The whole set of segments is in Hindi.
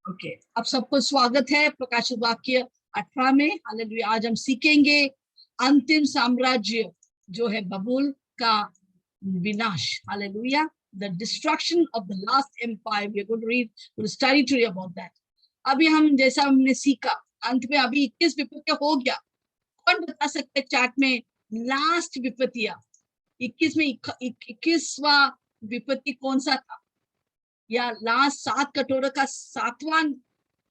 ओके, आप सबको स्वागत है प्रकाशित वाक्य 18 में। हालेलुया। आज हम सीखेंगे अंतिम साम्राज्य जो है बबूल का विनाश। Hallelujah. The destruction of the last empire, we are going to read, will study today about that. अभी हम जैसा हमने सीखा, अंत में अभी 21 विपत्ति हो गया। कौन बता सकते चार्ट में लास्ट विपत्तियां 21 में 21वां विपत्ति कौन सा था, या लास्ट 7 कटोरे का 7वां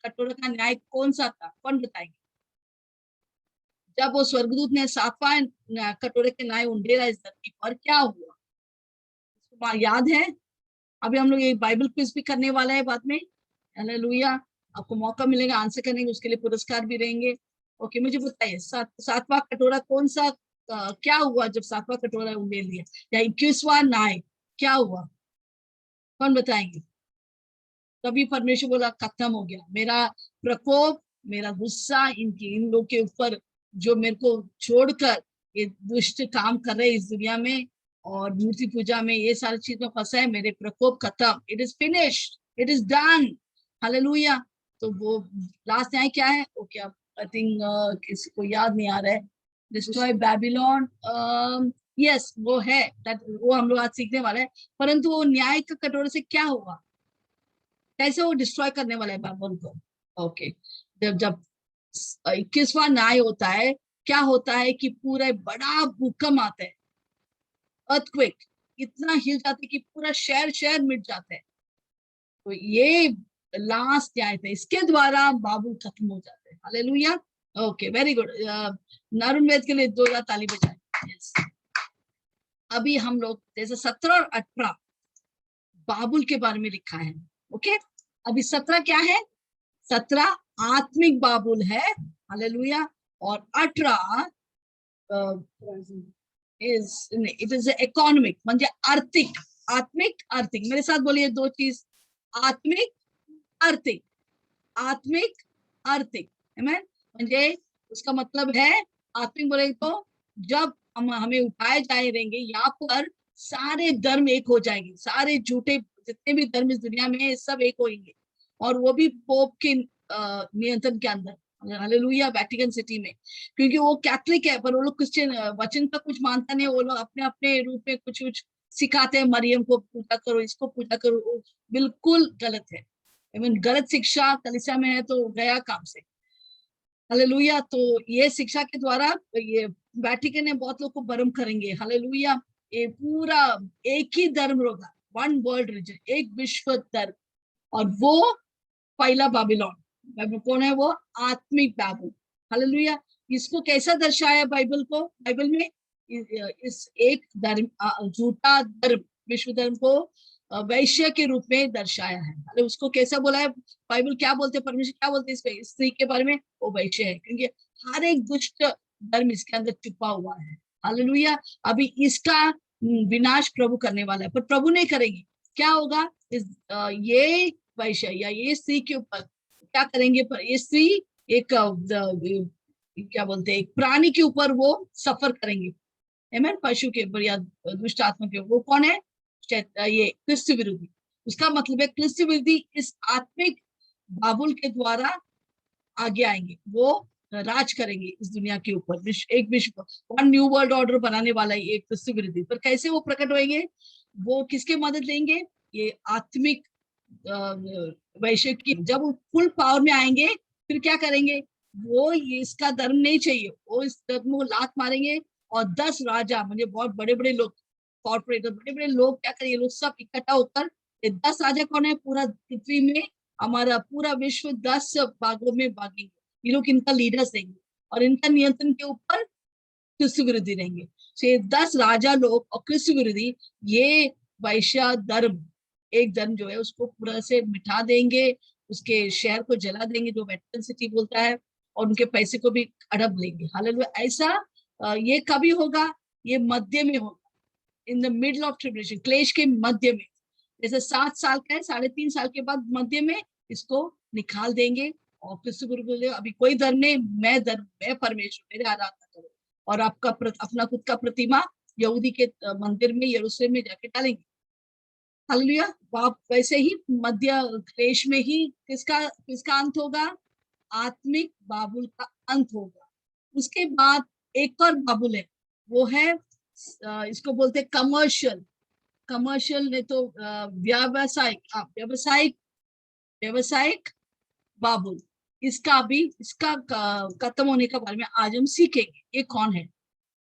कटोरे का न्याय कौन सा था? कौन बताएंगे? जब वो स्वर्गदूत ने 7वां कटोरे के न्याय उंडेला इस धरती पर, क्या हुआ? इसको याद है? अभी हम लोग एक बाइबल क्विज भी करने वाला है बाद में। हालेलुया। आपको मौका मिलेगा आंसर करने के, उसके लिए पुरस्कार भी रहेंगे। ओके, मुझे बताइए 7वां कटोरा कौन सा, क्या हुआ जब 7वां कटोरा उंडेल दिया, या 21वां न्याय क्या हुआ? कौन बताएंगे? तभी परमेश्वर बोला खत्म हो गया मेरा प्रकोप, मेरा गुस्सा इन लोग के ऊपर जो मेरे को छोड़कर ये दुष्ट काम कर रहे इस दुनिया में और मूर्ति पूजा में ये सारी चीजों फंसा है। मेरे प्रकोप खत्म, it is finished, it is done. Hallelujah. तो वो लास्ट न्याय क्या है? ओके, आई थिंक किसी को याद नहीं आ रहा है। डिस्ट्रॉय बैबिलोन, यस वो है, वो हम लोग आज सीखने वाले हैं। परंतु वो न्याय का कटोरे से क्या होगा, कैसे वो डिस्ट्रॉय करने वाला है बाबुल को? ओके, जब जब 21वां न्याय होता है, क्या होता है कि पूरा बड़ा भूकंप आता है, अर्थक्वेक, इतना हिल जाता है कि पूरा शहर शहर मिट जाता है। तो ये लास्ट न्याय था, इसके द्वारा बाबुल खत्म हो जाते हैं। हालेलुया। Okay, very good. नारुण वेद के लिए 2 ताली बजाएं। यस। अभी हम लोग जैसे 17 और 18 बाबुल के बारे में लिखा है। ओके, अभी 17 क्या है? 17 आत्मिक बाबुल है। हालेलुया। और 18 इट इज इकोनॉमिक, म्हणजे आर्थिक। आत्मिक आर्थिक, मेरे साथ बोलिए 2 चीज, आत्मिक आर्थिक, आत्मिक आर्थिक। म्हणजे उसका मतलब है, आत्मिक बोले तो जब हम हमें उठाए जाएंगे, यहाँ पर सारे धर्म एक हो जाएंगे, सारे झूठे जितने भी धर्म इस दुनिया में है सब एक होंगे, और वो भी पोप के नियंत्रण के अंदर। हालेलुया। वेटिकन सिटी में, क्योंकि वो कैथलिक है पर वो लोग क्रिश्चियन वचन का कुछ मानता नहीं। वो लोग अपने अपने रूप में कुछ कुछ सिखाते हैं, मरियम को पूजा करो, इसको पूजा करो, वो बिल्कुल गलत है। इवन गलत शिक्षा कलीसिया में है तो गया काम से। हालेलुया। तो ये शिक्षा के द्वारा ये वेटिकन ने बहुत लोग को भ्रम करेंगे। हालेलुया। ये पूरा एक ही धर्म होगा, वन वर्ल्ड रिलीजन, एक विश्व धर्म, और वो पहला बाबिलोन कौन है? वो आत्मिक बाबुल। हालेलुया। इसको कैसा दर्शाया बाइबल को? बाइबल में इस एक धर्म, झूठा धर्म, विश्व धर्म को वैश्य के रूप में दर्शाया है। अरे उसको कैसा बोला है? बाइबल क्या बोलते हैं, परमेश्वर क्या बोलते हैं इस पे, स्त्री के बारे में? वो वैश्य है, क्योंकि हर एक दुष्ट धर्म इसके अंदर छुपा हुआ है। हालेलुया। अभी इसका विनाश प्रभु करने वाला है, पर प्रभु नहीं करेंगे। क्या होगा? ये वैश्य या ये स्त्री के ऊपर क्या करेंगे? पर ये स्त्री एक क्या बोलते हैं, एक प्राणी के ऊपर वो सफर करेंगे। पशु के ऊपर या दुष्ट आत्मा के ऊपर। वो कौन है? ये क्रिस्त विरोधी। उसका मतलब है क्रिस्त विरोधी इस आत्मिक बाबुल के द्वारा आगे आएंगे, वो राज करेंगे इस दुनिया के ऊपर। एक विश्व, वन न्यू वर्ल्ड ऑर्डर बनाने वाला है एक क्रिस्त विरोधी। पर कैसे वो प्रकट होंगे? वो किसके मदद लेंगे? ये आत्मिक वैश्य की। जब वो फुल पावर में आएंगे फिर क्या करेंगे? वो इसका धर्म नहीं चाहिए, वो इस धर्म को लात मारेंगे, और 10 राजा, मुझे बहुत बड़े बड़े लोग, कॉर्पोरेटर, बड़े बड़े लोग क्या करेंगे? लोग सब इकट्ठा होकर, ये 10 राजा कौन है? पूरा पृथ्वी में हमारा पूरा विश्व 10 भागों में भागेंगे। ये लोग इनका लीडर्स रहेंगे, और इनका नियंत्रण के ऊपर क्रिस्त विरोधी रहेंगे। तो ये 10 राजा लोग और क्रिस्त विरोधी, ये वैश्य धर्म, एक धर्म जो है उसको पूरा से मिटा देंगे, उसके शहर को जला देंगे जो वेटिकन सिटी बोलता है, और उनके पैसे को भी हड़प लेंगे। हालेलुया। ऐसा ये कभी होगा? ये मध्य में होगा, in the middle of tribulation, क्लेश के मध्य में। जैसे 7 साल का है, 3.5 साल के बाद मध्य में इसको निकाल देंगे। और कृष्ण गुरु बोले अभी कोई धर्म नहीं, मैं धर्म, मैं परमेश्वर, मेरे आराधना करो। और आपका अपना खुद का प्रतिमा यहूदी के मंदिर में, यरूशलेम में जाके डालेंगे। हालेलुया। बाप वैसे ही मध्य क्लेश में ही किसका किसका अंत होगा? आत्मिक बाबुल का अंत होगा। उसके बाद एक और बाबुल है, वो है इसको बोलते हैं कमर्शियल। कमर्शियल ने तो व्यावसायिक, व्यावसायिक, व्यावसायिक बाबुल। इसका भी इसका खत्म होने के बारे में आज हम सीखेंगे ये कौन है।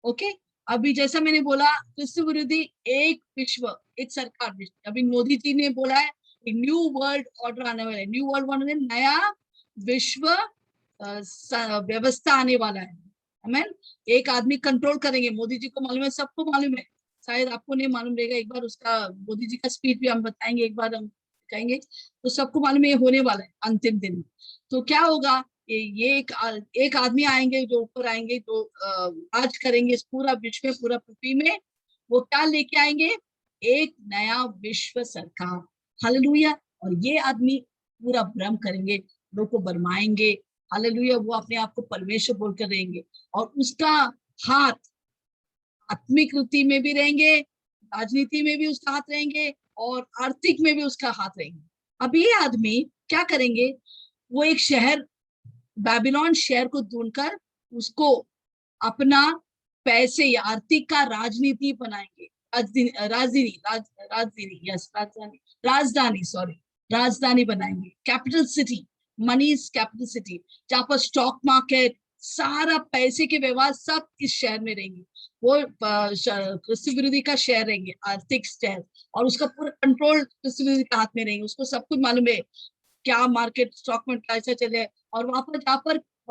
ओके, अभी जैसा मैंने बोला क्रिस्तु विरोधी एक विश्व, एक सरकार विश्व। अभी मोदी जी ने बोला है एक न्यू वर्ल्ड ऑर्डर आने वाला है। न्यू वर्ल्ड ऑर्डर, नया विश्व व्यवस्था आने वाला है। आमीन। एक आदमी कंट्रोल करेंगे, मोदी जी को मालूम है, सबको मालूम है, शायद आपको नहीं मालूम रहेगा। एक बार उसका मोदी जी का स्पीच भी हम बताएंगे, एक बार हम कहेंगे, तो सबको मालूम है ये होने वाला है अंतिम दिन में। तो क्या होगा, ये एक आदमी आएंगे जो ऊपर आएंगे, जो राज करेंगे इस पूरा विश्व में, पूरा पृथ्वी में। वो क्या लेके आएंगे? एक नया विश्व सरकार। हालेलुया। और ये आदमी पूरा भ्रम करेंगे, लोग को भरमाएंगे। हालेलुया। वो अपने आप को परमेश्वर बोलकर रहेंगे, और उसका हाथ आत्मिक रीति में भी रहेंगे, राजनीति में भी उसका हाथ रहेंगे, और आर्थिक में भी उसका हाथ रहेंगे। अब ये आदमी क्या करेंगे? वो एक शहर, बेबीलोन शहर को ढूंढकर उसको अपना पैसे या आर्थिक का राजनीति बनाएंगे। राजधानी, सॉरी, राजधानी बनाएंगे। Capital city, money capital city, जहाँ पर स्टॉक मार्केट, सारा पैसे के व्यवहार सब इस शहर में रहेंगे। वो क्रिस्तु विरोधी का शहर रहेंगे, आर्थिक शहर, और उसका पूरा कंट्रोल क्रिस्तु विरोधी के हाथ में रहेंगे। उसको सब कुछ मालूम है क्या मार्केट, स्टॉक मार्केट कैसा चले। और वहां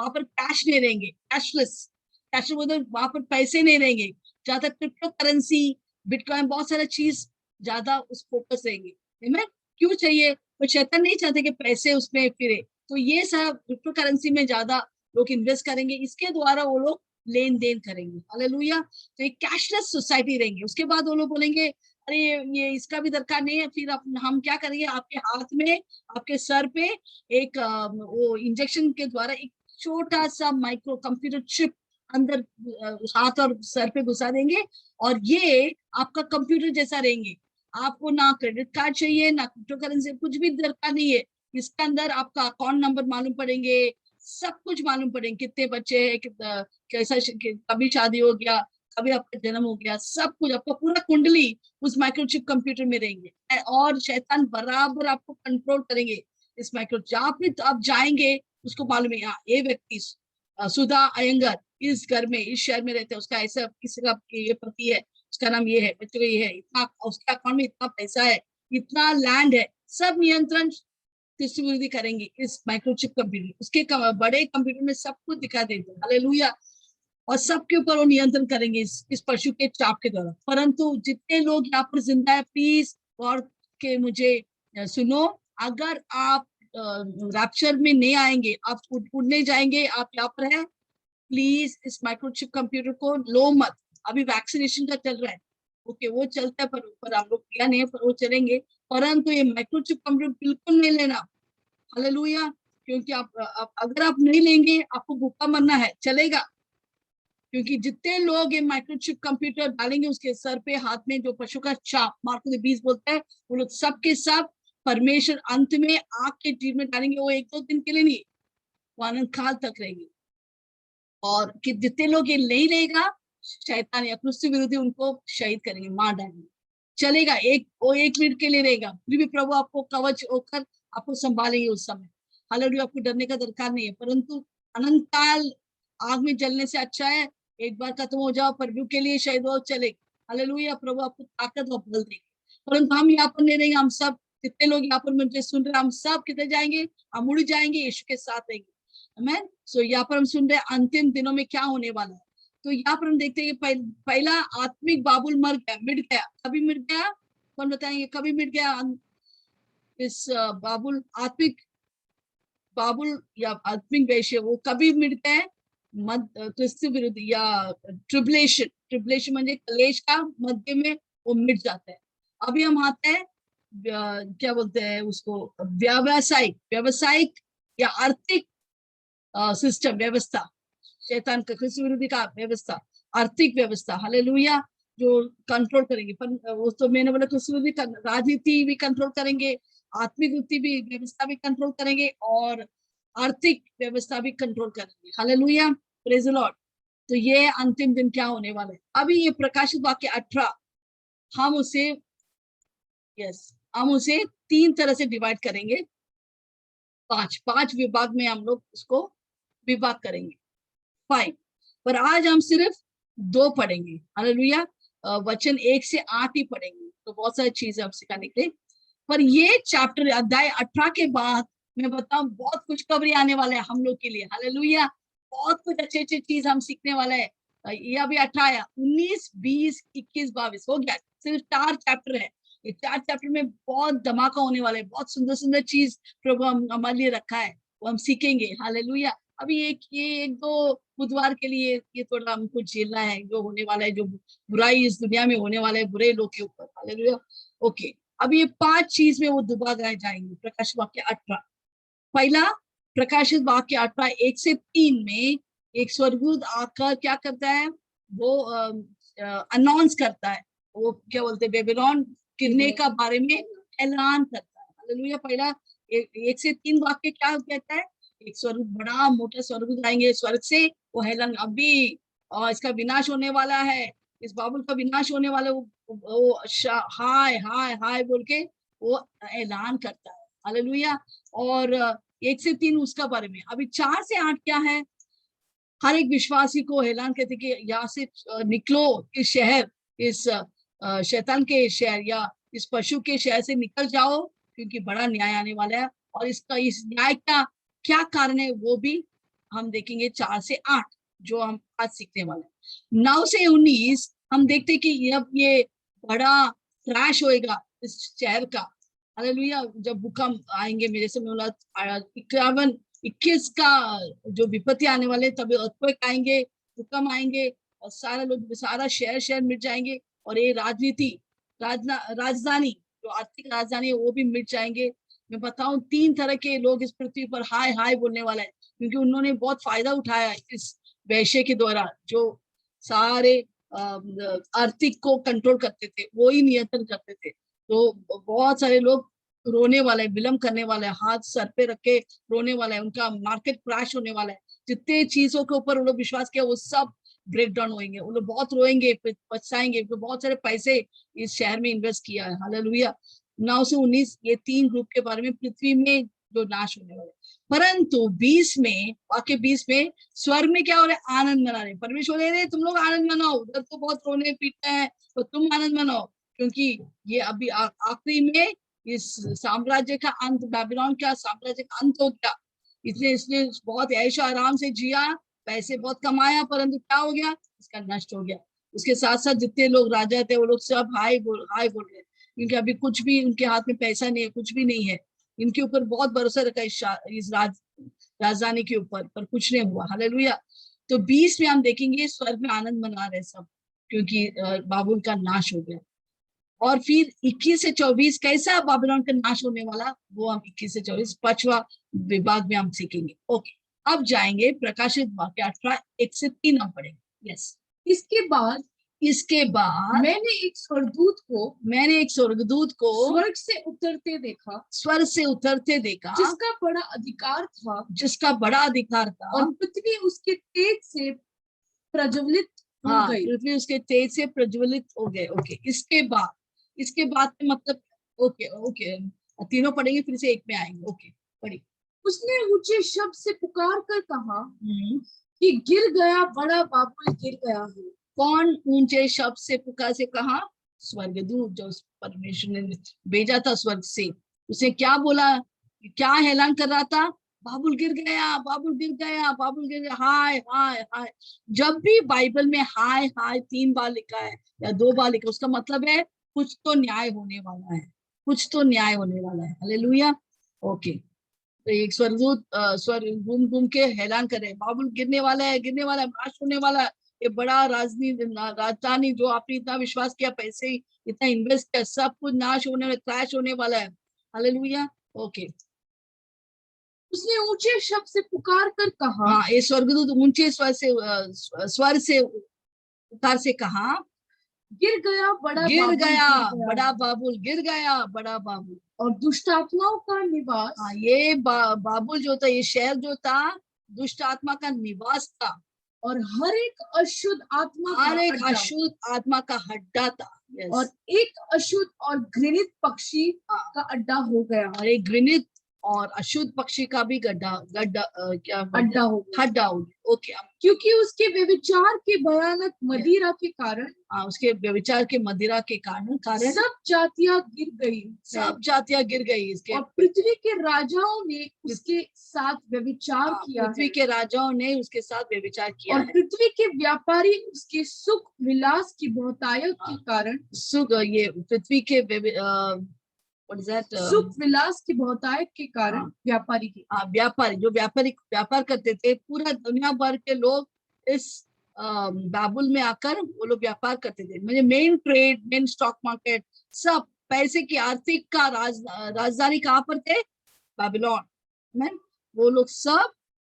पर कैश नहीं रहेंगे, कैशलेस। कैश मतलब वहां पर पैसे नहीं रहेंगे। ज्यादा क्रिप्टो करेंसी, बिटकॉइन, बहुत सारा चीज ज्यादा उस फोकस रहेंगे। मैं क्यों चाहिए? वो शैतान नहीं चाहते कि पैसे उसमें फिरे, तो ये सब क्रिप्टो करेंसी में ज्यादा लोग इन्वेस्ट करेंगे, इसके द्वारा वो लोग लेन देन करेंगे। हालेलुया। तो एक कैशलेस सोसाइटी रहेंगे। उसके बाद वो लोग बोलेंगे अरे ये इसका भी दरकार नहीं है, फिर हम क्या करेंगे? आपके हाथ में, आपके सर पे एक वो इंजेक्शन के द्वारा एक छोटा सा माइक्रो कंप्यूटर चिप अंदर हाथ और सर पे घुसा देंगे, और ये आपका कंप्यूटर जैसा रहेंगे। आपको ना क्रेडिट कार्ड चाहिए, ना क्रिप्टो करेंसी, कुछ भी दरकार नहीं है। इसके अंदर आपका अकाउंट नंबर मालूम पड़ेंगे, सब कुछ मालूम पड़ेंगे, कितने बच्चे हैं, कितना कैसा, कभी शादी हो गया, कभी आपका जन्म हो गया, सब कुछ आपका पूरा कुंडली उस माइक्रोचिप कंप्यूटर में रहेंगे। और शैतान बराबर आपको कंट्रोल करेंगे इस माइक्रो। जहाँ पे तो आप जाएंगे, उसको मालूम है ये व्यक्ति सुधा अयंगर इस घर में, इस शहर में रहते हैं, उसका ऐसा, किसी का ये पति है, उसका नाम ये है, बच्चों का ये है, इतना उसके अकाउंट में इतना पैसा है, इतना लैंड है, सब नियंत्रण कृषि विरोधी करेंगे इस माइक्रोचिप कंप्यूटर। उसके बड़े कंप्यूटर में सब कुछ दिखा देते हैं। हालेलुया। और सबके ऊपर वो नियंत्रण करेंगे इस पशु के चाप के द्वारा। परंतु जितने लोग यहाँ पर जिंदा है, प्लीज गौर के मुझे सुनो, अगर आप रैप्चर में नहीं आएंगे, आप उड़ने जाएंगे, आप यहाँ पर है, प्लीज इस माइक्रोचिप कंप्यूटर को लो मत। अभी वैक्सीनेशन का चल रहा है, ओके, वो चलता है, पर हम लोग किया नहीं है, पर वो चलेंगे। परंतु ये माइक्रोचिप कंप्यूटर बिल्कुल नहीं लेना। हालेलुया। क्योंकि अगर आप नहीं लेंगे, आपको भूखा मरना है, चलेगा। क्योंकि जितने लोग ये माइक्रोचिप कंप्यूटर डालेंगे उसके सर पे, हाथ में, जो पशु का छाप मार्को 20 बोलता है, वो लोग सब के सब परमेश्वर अंत में आग के जीव में डालेंगे। वो एक दो दिन के लिए नहीं, वो अनंत काल तक रहेंगे। और कि जितने लोग ये नहीं लेगा, शैतान या क्रिस्तु विरोधी उनको शहीद करेंगे, मार डालेंगे। चलेगा, वो 1 मिनट के लिए रहेगा, फिर भी प्रभु आपको कवच होकर आपको संभालेंगे उस समय। हालेलुया। आपको डरने का दरकार नहीं है। परंतु अनंत काल आग में जलने से अच्छा है एक बार खत्म हो जाओ, प्रभु के लिए शहीद हो, चले। हालेलुया। प्रभु आपको ताकत और बल देंगे। परंतु हम यहाँ पर नहीं रहेंगे। हम सब जितने लोग यहाँ पर मुझे सुन रहे हैं, हम सब कितने जाएंगे? हम उड़ जाएंगे, यीशु के साथ रहेंगे। आमीन। सो यहाँ पर हम सुन रहे हैं अंतिम दिनों में क्या होने वाला है। तो यहाँ पर हम देखते हैं कि पहला आत्मिक बाबुल मर गया, मिट गया। कभी मिट गया? कौन बताएंगे कभी मिट गया? इस बाबुल, आत्मिक बाबुल या आत्मिक वैश्य, वो कभी मिट गए? क्रिस्तु विरुद्ध या ट्रिबुलेशन, ट्रिबुलेशन म्हणजे कलेश का मध्य में वो मिट जाता है। अभी हम आते हैं क्या बोलते हैं उसको, व्यावसायिक, व्यावसायिक या आर्थिक सिस्टम, व्यवस्था, शैतान का, कृषि विरोधी का व्यवस्था, आर्थिक व्यवस्था। हालेलुया। जो कंट्रोल करेंगे। पर वो तो मैंने बोला कि उसमें भी राजनीति भी कंट्रोल करेंगे, आत्मिक वृत्ति भी व्यवस्था भी कंट्रोल करेंगे, और आर्थिक व्यवस्था भी कंट्रोल करेंगे। Hallelujah, praise the Lord. तो ये अंतिम दिन क्या होने वाला है। अभी ये प्रकाशित वाक्य 18 हम उसे हम उसे 3 तरह से डिवाइड करेंगे। 5 विभाग में हम लोग उसको विभाग करेंगे, 5। पर आज हम सिर्फ 2 पढ़ेंगे। हालेलुया। वचन 1 से 8 ही पढ़ेंगे, तो बहुत सारी चीजें हम सिखाने के लिए। पर ये चैप्टर अध्याय 18 के बाद मैं बताऊं बहुत कुछ कवरी आने वाला है हम लोग के लिए। हालेलुया। बहुत कुछ अच्छे अच्छे चीज हम सीखने वाले हैं। ये अभी 18 आया, 19, 20, 21, 22 हो गया। सिर्फ 4 चैप्टर है। ये 4 चैप्टर में बहुत धमाका होने वाला है। बहुत सुंदर सुंदर चीज प्रभु हमारे लिए रखा है, वो हम सीखेंगे। हालेलुया। अभी ये 1-2 बुधवार के लिए ये थोड़ा हमको झेलना है, जो होने वाला है, जो बुराई इस दुनिया में होने वाला है बुरे लोग के ऊपर। हालेलुया। ओके, अब ये 5 चीज में वो डुबा गए जाएंगे। प्रकाशित वाक्य 18, पहला प्रकाशित वाक्य 18 1 से 3 में एक स्वर्गदूत आकर क्या करता है, वो अनाउंस करता है, वो क्या बोलते हैं, बेबीलोन गिरने का बारे में ऐलान करता है। हालेलुया। पहला 1 से 3 वाक्य क्या कहता है, एक स्वर्ग, बड़ा मोटा स्वर्गदूत आएंगे स्वर्ग से, वो ऐलान अभी और इसका विनाश होने वाला है, इस बाबुल का विनाश होने वाला है। वो हाय हाय हाय बोल के वो ऐलान करता है। हालेलुया। और 1 से 3 उसका बारे में। अभी 4 से 8 क्या है, हर एक विश्वासी को ऐलान कहते कि यहाँ से निकलो, इस शहर, इस शैतान के शहर या इस पशु के शहर से निकल जाओ, क्योंकि बड़ा न्याय आने वाला है। और इसका, इस न्याय का क्या कारण है वो भी हम देखेंगे 4 से 8, जो हम आज सीखने वाले हैं। 9 से 19 हम देखते कि अब ये बड़ा क्रैश होएगा इस शहर का। हालेलुया। जब भूकंप आएंगे, मेरे से 51 21 का जो विपत्ति आने वाले, तभी अर्थक्वेक आएंगे, भूकंप आएंगे, और सारा लोग, सारा शहर मिट जाएंगे। और ये राजनीति, राजधानी, जो आर्थिक राजधानी है, वो भी मिट जाएंगे। मैं बताऊं 3 तरह के लोग इस पृथ्वी पर हाय हाय बोलने वाला है, क्योंकि उन्होंने बहुत फायदा उठाया इस वैश्य के द्वारा, जो सारे आर्थिक को कंट्रोल करते थे, वो ही नियंत्रण करते थे। तो बहुत सारे लोग रोने वाले, विलम्ब करने वाले, हाथ सर पे रख के रोने वाला है, उनका मार्केट क्रैश होने वाला है। जितने चीजों के ऊपर वो लोग विश्वास किया, वो सब ब्रेक डाउन होंगे। वो लोग बहुत रोएंगे, पछताएंगे, तो बहुत सारे पैसे इस शहर में इन्वेस्ट किया है। हालेलुया। 9 से 19 ये 3 ग्रुप के बारे में, पृथ्वी में जो नाश होने वाले। परंतु 20 में, वाक्य 20 में स्वर्ग में क्या हो रहा है, आनंद मना रहे। परमेश्वर कह रहे तुम लोग आनंद मनाओ, उधर तो बहुत रोने पीटते हैं, तो तुम आनंद मनाओ, क्योंकि ये अभी आखिरी में इस साम्राज्य का अंत, बेबीलोन का साम्राज्य का अंत हो गया। इसने बहुत ऐश आराम से जिया, पैसे बहुत कमाया, परंतु क्या हो गया, इसका नष्ट हो गया। उसके साथ साथ जितने लोग राजा थे, वो लोग सब हाय बोल रहे हैं, क्योंकि अभी कुछ भी उनके हाथ में पैसा नहीं है, कुछ भी नहीं है। इनके ऊपर बहुत भरोसा रखा इस राजधानी के ऊपर, पर कुछ नहीं हुआ। हालेलुया। तो 20 में हम देखेंगे स्वर्ग में आनंद मना रहे सब, क्योंकि बाबुल का नाश हो गया। और फिर 21 से 24 कैसा बाबिलोन का नाश होने वाला, वो हम 21 से 24 5वां विभाग में हम सीखेंगे। ओके, अब जाएंगे प्रकाशित वाक्य 18 1 से 3 हम पढ़ेंगे। यस। इसके बाद मैंने एक स्वर्गदूत को स्वर्ग से उतरते देखा, जिसका बड़ा अधिकार था, और पृथ्वी उसके तेज से प्रज्वलित हो गई। पृथ्वी उसके तेज से प्रज्वलित हो गए। ओके, इसके बाद मतलब, ओके तीनों पढ़ेंगे, फिर से एक में आएंगे। ओके, पढ़िए। उसने ऊंचे शब्द से पुकार कर कहा कि गिर गया, बड़ा बाबुल गिर गया है। कौन ऊंचे शब्द से पुकार से कहा, स्वर्गदूत जो परमेश्वर ने भेजा था स्वर्ग से। उसे क्या बोला, क्या ऐलान कर रहा था, बाबुल गिर गया, बाबुल गिर गया, बाबुल गिर गया, हाय हाय हाय। जब भी बाइबल में हाय हाय 3 बार लिखा है या 2 बार लिखा है, उसका मतलब है कुछ तो न्याय होने वाला है, कुछ तो न्याय होने वाला है। हालेलुया। ओके, तो एक स्वर्गदूत स्वर्ग घूम घूम के ऐलान करे, बाबुल गिरने वाला है, गिरने वाला है, नाश होने वाला है। ये बड़ा राजधानी जो आपने इतना विश्वास किया, पैसे इतना इन्वेस्ट किया, सब कुछ नाश होने वाला, क्रैश होने वाला है। हालेलुया। ओके, उसने ऊंचे शब्द से पुकार कर कहा, ये स्वर्गदूत ऊंचे स्वर से पुकार से कहा, गिर गया बड़ा गिर बाबुल, गया गिर गया। बड़ा बाबुल, गिर गया बड़ा बाबुल। और दुष्ट आत्माओं का निवास, हाँ, ये बाबुल जो था, ये शहर जो था, दुष्ट आत्मा का निवास था, और हर एक अशुद्ध आत्मा हर का एक अड्डा, अशुद्ध आत्मा का अड्डा था। यस। और एक अशुद्ध और घृणित पक्षी का अड्डा हो गया, और एक घृणित और अशुद्ध पक्षी का भी गड्ढा गड्ढा क्या अड्डा हो गया। हड्डा हो गया। ओके। क्योंकि उसके व्यभिचार के भयानक मदिरा के कारण हाँ, उसके व्यभिचार के मदिरा के कारण सब जातियां गिर गई है। सब जातियां गिर गई इसके। और पृथ्वी के राजाओं ने उसके साथ व्यभिचार हाँ, किया पृथ्वी है, के राजाओं ने उसके साथ व्यभिचार किया और है। पृथ्वी के व्यापारी उसके सुख विलास की बहुतायत के कारण, सुख, ये पृथ्वी के what is that, सुख विलास की बहुतायत के कारण हाँ। व्यापारी की, व्यापारी जो व्यापार करते थे, पूरा दुनिया भर के लोग इस बाबुल में आकर वो लोग व्यापार करते थे। मतलब main trade, main stock market, सब पैसे की आर्थिक का राजधानी कहाँ पर थे? बाबिलोन में। वो लोग सब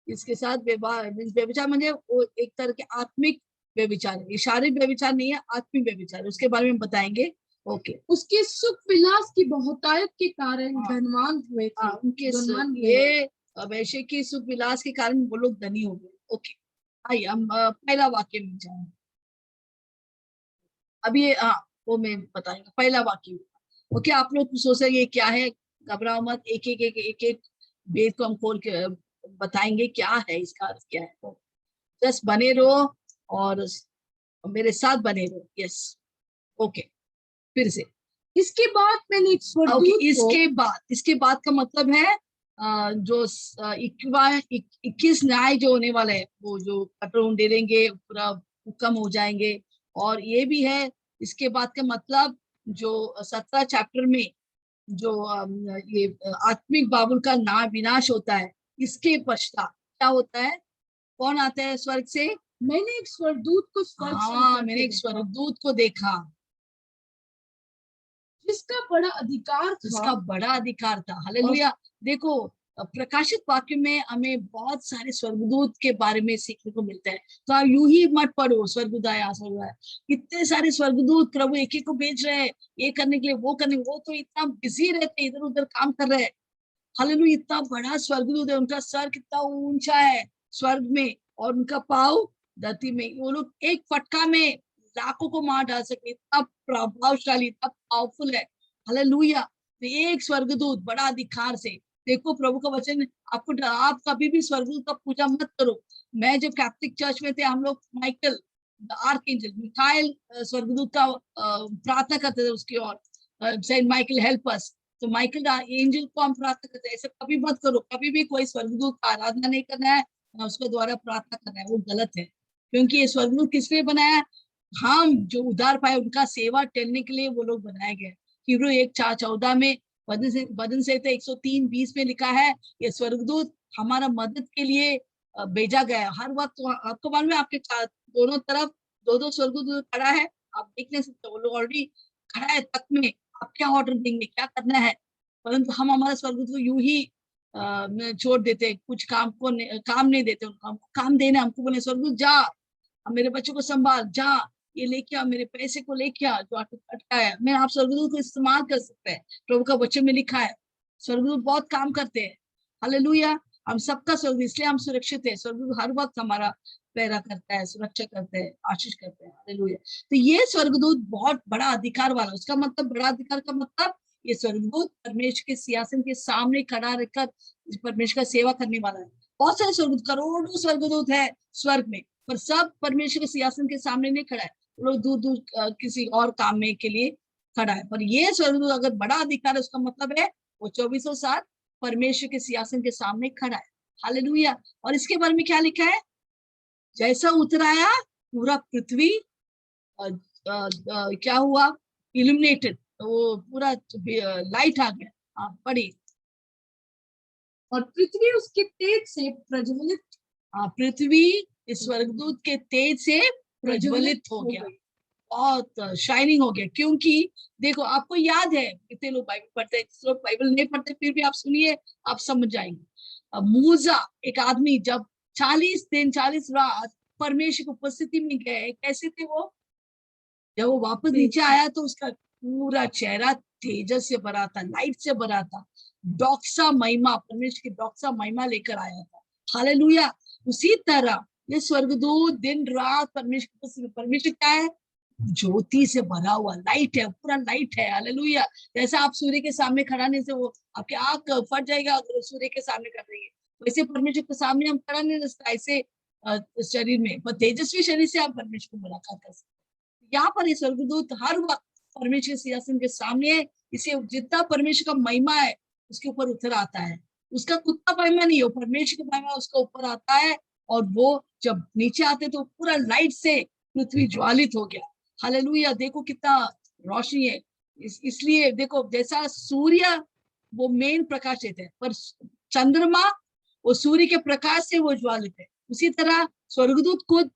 इसके साथ व्यभिचार, म्हणजे वो एक तरह के आत्मिक व्यभिचार है। ये शारीरिक व्यभिचार नहीं है, आत्मिक व्यभिचार है। उसके बारे में बताएंगे। ओके। उसके सुख विलास की बहुतायत के कारण हाँ। धनवान हुए थे, उनके धनवान हुए। ये वैश्य की सुख विलास के कारण वो लोग धनी हो गए। ओके। आइए हम पहला वाक्य में जाएं। अभी हाँ, वो मैं बताएंगे पहला वाक्य। ओके, आप लोग सोच रहे ये क्या है, घबराओ मत, एक एक एक एक एक वेद को हम खोल के बताएंगे क्या है, इसका अर्थ क्या है। जस्ट बने रहो और मेरे साथ बने रहो। यस। ओके, फिर से। इसके बाद मैंने एक ओके, स्वर्गदूत को, इसके बाद का मतलब है जो 21 न्याय जो होने वाला है, वो जो कटोरे उंडेलेंगे, पूरा हुक्म हो जाएंगे। और ये भी है इसके बाद का मतलब, जो 17 चैप्टर में जो ये आत्मिक बाबुल का ना विनाश होता है, इसके पश्चात क्या होता है? कौन आता है स्वर्ग से? मैंने एक स्वर्गदूत को स्वर्ग से हाँ, उतरते मैंने एक देखा, स्वर्गदूत को देखा जिसका बड़ा अधिकार जिसका था। बड़ा अधिकार था। हालेलुया। देखो, प्रकाशित वाक्य में हमें बहुत सारे स्वर्गदूत के बारे में सीखने को मिलता है। तो आप यूं ही मत पढ़ो स्वर्गदूत आया स्वर्गदूत आया, इतने सारे स्वर्गदूत प्रभु एक एक को भेज रहे हैं, ये करने के लिए, वो करने, वो तो इतना बिजी रहते हैं, इधर उधर काम कर रहे हैं। हालेलुया, इतना बड़ा स्वर्गदूत है, उनका सर कितना ऊंचा है स्वर्ग में, और उनका पाँव धरती में। वो लोग एक फटका में लाखों को मार डाल सकते, इतना प्रभावशाली, इतना पावरफुल है। हालेलुया। तो एक स्वर्गदूत बड़ा अधिकार से, देखो प्रभु का वचन, आप कभी भी स्वर्गदूत का पूजा मत करो। मैं जब कैथोलिक चर्च में थे, हम लोग माइकल आर्कएंजल मिखाइल स्वर्गदूत का प्रार्थना करते थे उसकी ओर, सेंट माइकल हेल्प अस। तो माइकल एंजल को हम प्रार्थना करते हैं। ऐसा कभी मत करो, कभी भी कोई स्वर्गदूत का आराधना नहीं करना है, ना उसके द्वारा प्रार्थना करना है, वो गलत है। क्योंकि ये स्वर्गदूत किस लिए बनाया है? हम जो उद्धार पाए उनका सेवा टेलने के लिए वो लोग बनाए गए। हिब्रू 1:14 में, वचन से 103:20 में लिखा है, ये स्वर्गदूत हमारा मदद के लिए भेजा गया। हर वक्त आपको मालूम है, आपके दोनों तरफ दो दो स्वर्गदूत खड़ा है, आप देख नहीं सकते, वो लोग ऑलरेडी खड़ा है तक में। आप क्या ऑर्डर देंगे, क्या करना है? परंतु हम हमारा स्वर्गदूत को यूं ही छोड़ देते, कुछ काम नहीं देते उनको। हमको काम देना, हमको बोले स्वर्गदूत जा, अब मेरे बच्चों को संभाल, जा ये लेके आ, मेरे पैसे को लेके आ जो अटका है। मैं आप स्वर्गदूत को इस्तेमाल कर सकते हैं, प्रभु का वचन में लिखा है। स्वर्गदूत बहुत काम करते हैं। हालेलुया। हम सबका स्वर्गदूत, इसलिए हम सुरक्षित है। स्वर्गदूत हर वक्त हमारा पहरा करता है, सुरक्षा करते हैं, आशीष करते हैं। हालेलुया। तो ये स्वर्गदूत बहुत बड़ा अधिकार वाला, उसका मतलब बड़ा अधिकार का मतलब, ये स्वर्गदूत परमेश्वर के सिंहासन के सामने खड़ा रहकर परमेश्वर का सेवा करने वाला है। बहुत सारे स्वर्गदूत, करोड़ों स्वर्गदूत है स्वर्ग में, पर सब परमेश्वर के सिंहासन के सामने नहीं खड़ा है। लोग दूर दूर किसी और काम में के लिए खड़ा है। पर ये स्वर्गदूत अगर बड़ा अधिकार है, उसका मतलब है वो 24 साल परमेश्वर के सिंहासन के सामने खड़ा है। हालेलुया। और इसके बारे में क्या लिखा है? जैसा उतराया, पूरा पृथ्वी क्या हुआ? इल्यूमिनेटेड, वो पूरा लाइट आ गया। हाँ, पढ़िए। और पृथ्वी उसके तेज से प्रज्वलित, पृथ्वी इस स्वर्गदूत के तेज से प्रज्वलित हो गया, बहुत शाइनिंग हो गया। क्योंकि देखो, आपको याद है, कितने लोग बाइबल पढ़ते हैं, जिस लोग बाइबल नहीं पढ़ते फिर भी आप सुनिए, आप समझ जाएंगे। मूसा, एक आदमी, जब 40 दिन 40 रात परमेश्वर की उपस्थिति में गए, कैसे थे वो? जब वो वापस नीचे आया तो उसका पूरा चेहरा तेजस से भरा था, लाइट से भरा था, डॉक्सा महिमा, परमेश्वर की डॉक्सा महिमा लेकर आया था। हालेलुया। उसी तरह ये स्वर्गदूत दिन रात परमेश्वर क्या है, ज्योति से भरा हुआ, लाइट है, पूरा लाइट है। हालेलुया। जैसा आप सूर्य के सामने खड़ा नहीं से वो आपकी आंख फट जाएगा अगर सूर्य के सामने कर रही है, वैसे परमेश्वर के सामने हम खड़ा नहीं रह सकते ऐसे शरीर में, पर तेजस्वी शरीर से आप परमेश्वर को मुलाकात कर सकते। यहाँ पर ये स्वर्गदूत हर वक्त परमेश्वर के सिंहासन के सामने है, इसे जितना परमेश्वर का महिमा है उसके ऊपर उतर आता है। उसका खुद का महिमा नहीं है, परमेश्वर का महिमा उसका ऊपर आता है, और वो जब नीचे आते तो पूरा लाइट से पृथ्वी ज्वालित हो गया। हालेलुया। देखो कितना रोशनी है। इसलिए देखो, जैसा सूर्य वो मेन प्रकाश देते हैं, पर चंद्रमा वो सूर्य के प्रकाश से वो ज्वालित है, उसी तरह स्वर्गदूत खुद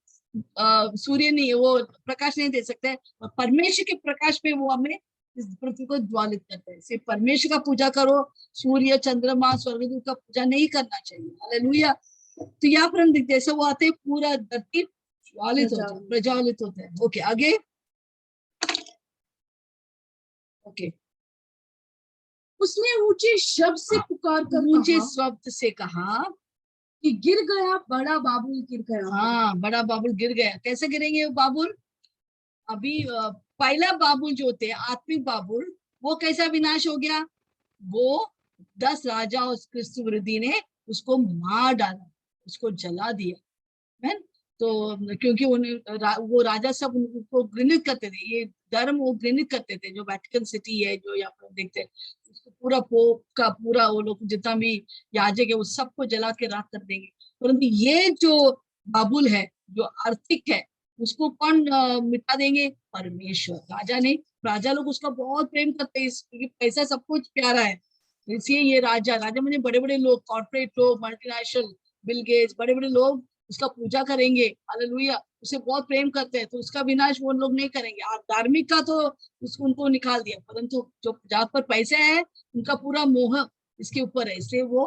सूर्य नहीं, वो प्रकाश नहीं दे सकते, परमेश्वर के प्रकाश में वो हमें इस पृथ्वी को ज्वालित करते हैं। सिर्फ परमेश्वर का पूजा करो, सूर्य चंद्रमा स्वर्गदूत का पूजा नहीं करना चाहिए। हालेलुया। तो यहाँ पर हम देखते जैसे वो आते हैं पूरा धरती ज्वालित होता है, प्रज्वलित होता है। ओके, आगे। ओके, उसने ऊंचे शब्द से पुकार कर ऊंचे कहा शब्द से कहा कि गिर गया, बड़ा बाबुल गिर गया। हाँ, बड़ा बाबुल गिर गया। कैसे गिरेंगे वो बाबुल? अभी पहला बाबुल जो होते हैं आत्मिक बाबुल, वो कैसा विनाश हो गया? वो 10 राजा उस क्रिस्तु विरोधी ने उसको मार डाला, उसको जला दिया। है न? तो क्योंकि वो राजा सब उनको घृणित करते थे, ये धर्म वो घृणित करते थे। जो वेटिकन सिटी है जो यहाँ पर देखते हैं, उसको पूरा पोप का पूरा वो लोग जितना भी याजक है वो सबको जला के राख कर देंगे। परंतु ये जो बाबुल है जो आर्थिक है, उसको कौन मिटा देंगे? परमेश्वर। राजा नहीं, राजा लोग उसका बहुत प्रेम करते हैं क्योंकि पैसा सब कुछ प्यारा है। इसलिए ये राजा राजा मुझे बड़े बड़े लोग, कॉर्पोरेट लोग, मल्टीनेशनल, बिल गेट्स, बड़े बड़े लोग उसका पूजा करेंगे। हालेलुया। उसे बहुत प्रेम करते हैं, तो उसका विनाश वो लोग नहीं करेंगे। और धार्मिक का तो उसको उनको निकाल दिया, परंतु जो जहाँ पर पैसे है उनका पूरा मोह इसके ऊपर है, इसलिए वो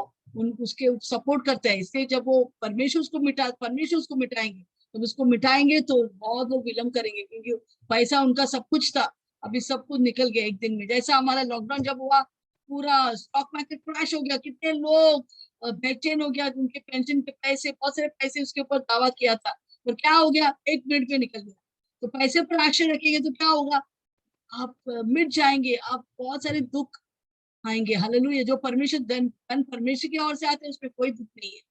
उसके सपोर्ट करते हैं। इसलिए जब वो परमेश्वर उसको मिटाएंगे, जब उसको मिटाएंगे तो बहुत लोग विलम्ब करेंगे, क्योंकि पैसा उनका सब कुछ था, अभी सब कुछ निकल गया एक दिन में। जैसा हमारा लॉकडाउन जब हुआ, पूरा स्टॉक मार्केट क्रैश हो गया, कितने लोग बेचैन हो गया, उनके पेंशन के पैसे, बहुत सारे पैसे उसके ऊपर दावा किया था, और क्या हो गया? 1 मिनट में निकल गया। तो पैसे पर आशा रखेंगे तो क्या होगा? आप मिट जाएंगे, आप बहुत सारे दुख आएंगे। हालेलुया। जो परमेश्वर धन परमेश्वर की ओर से आते हैं उसमें कोई दुख नहीं है।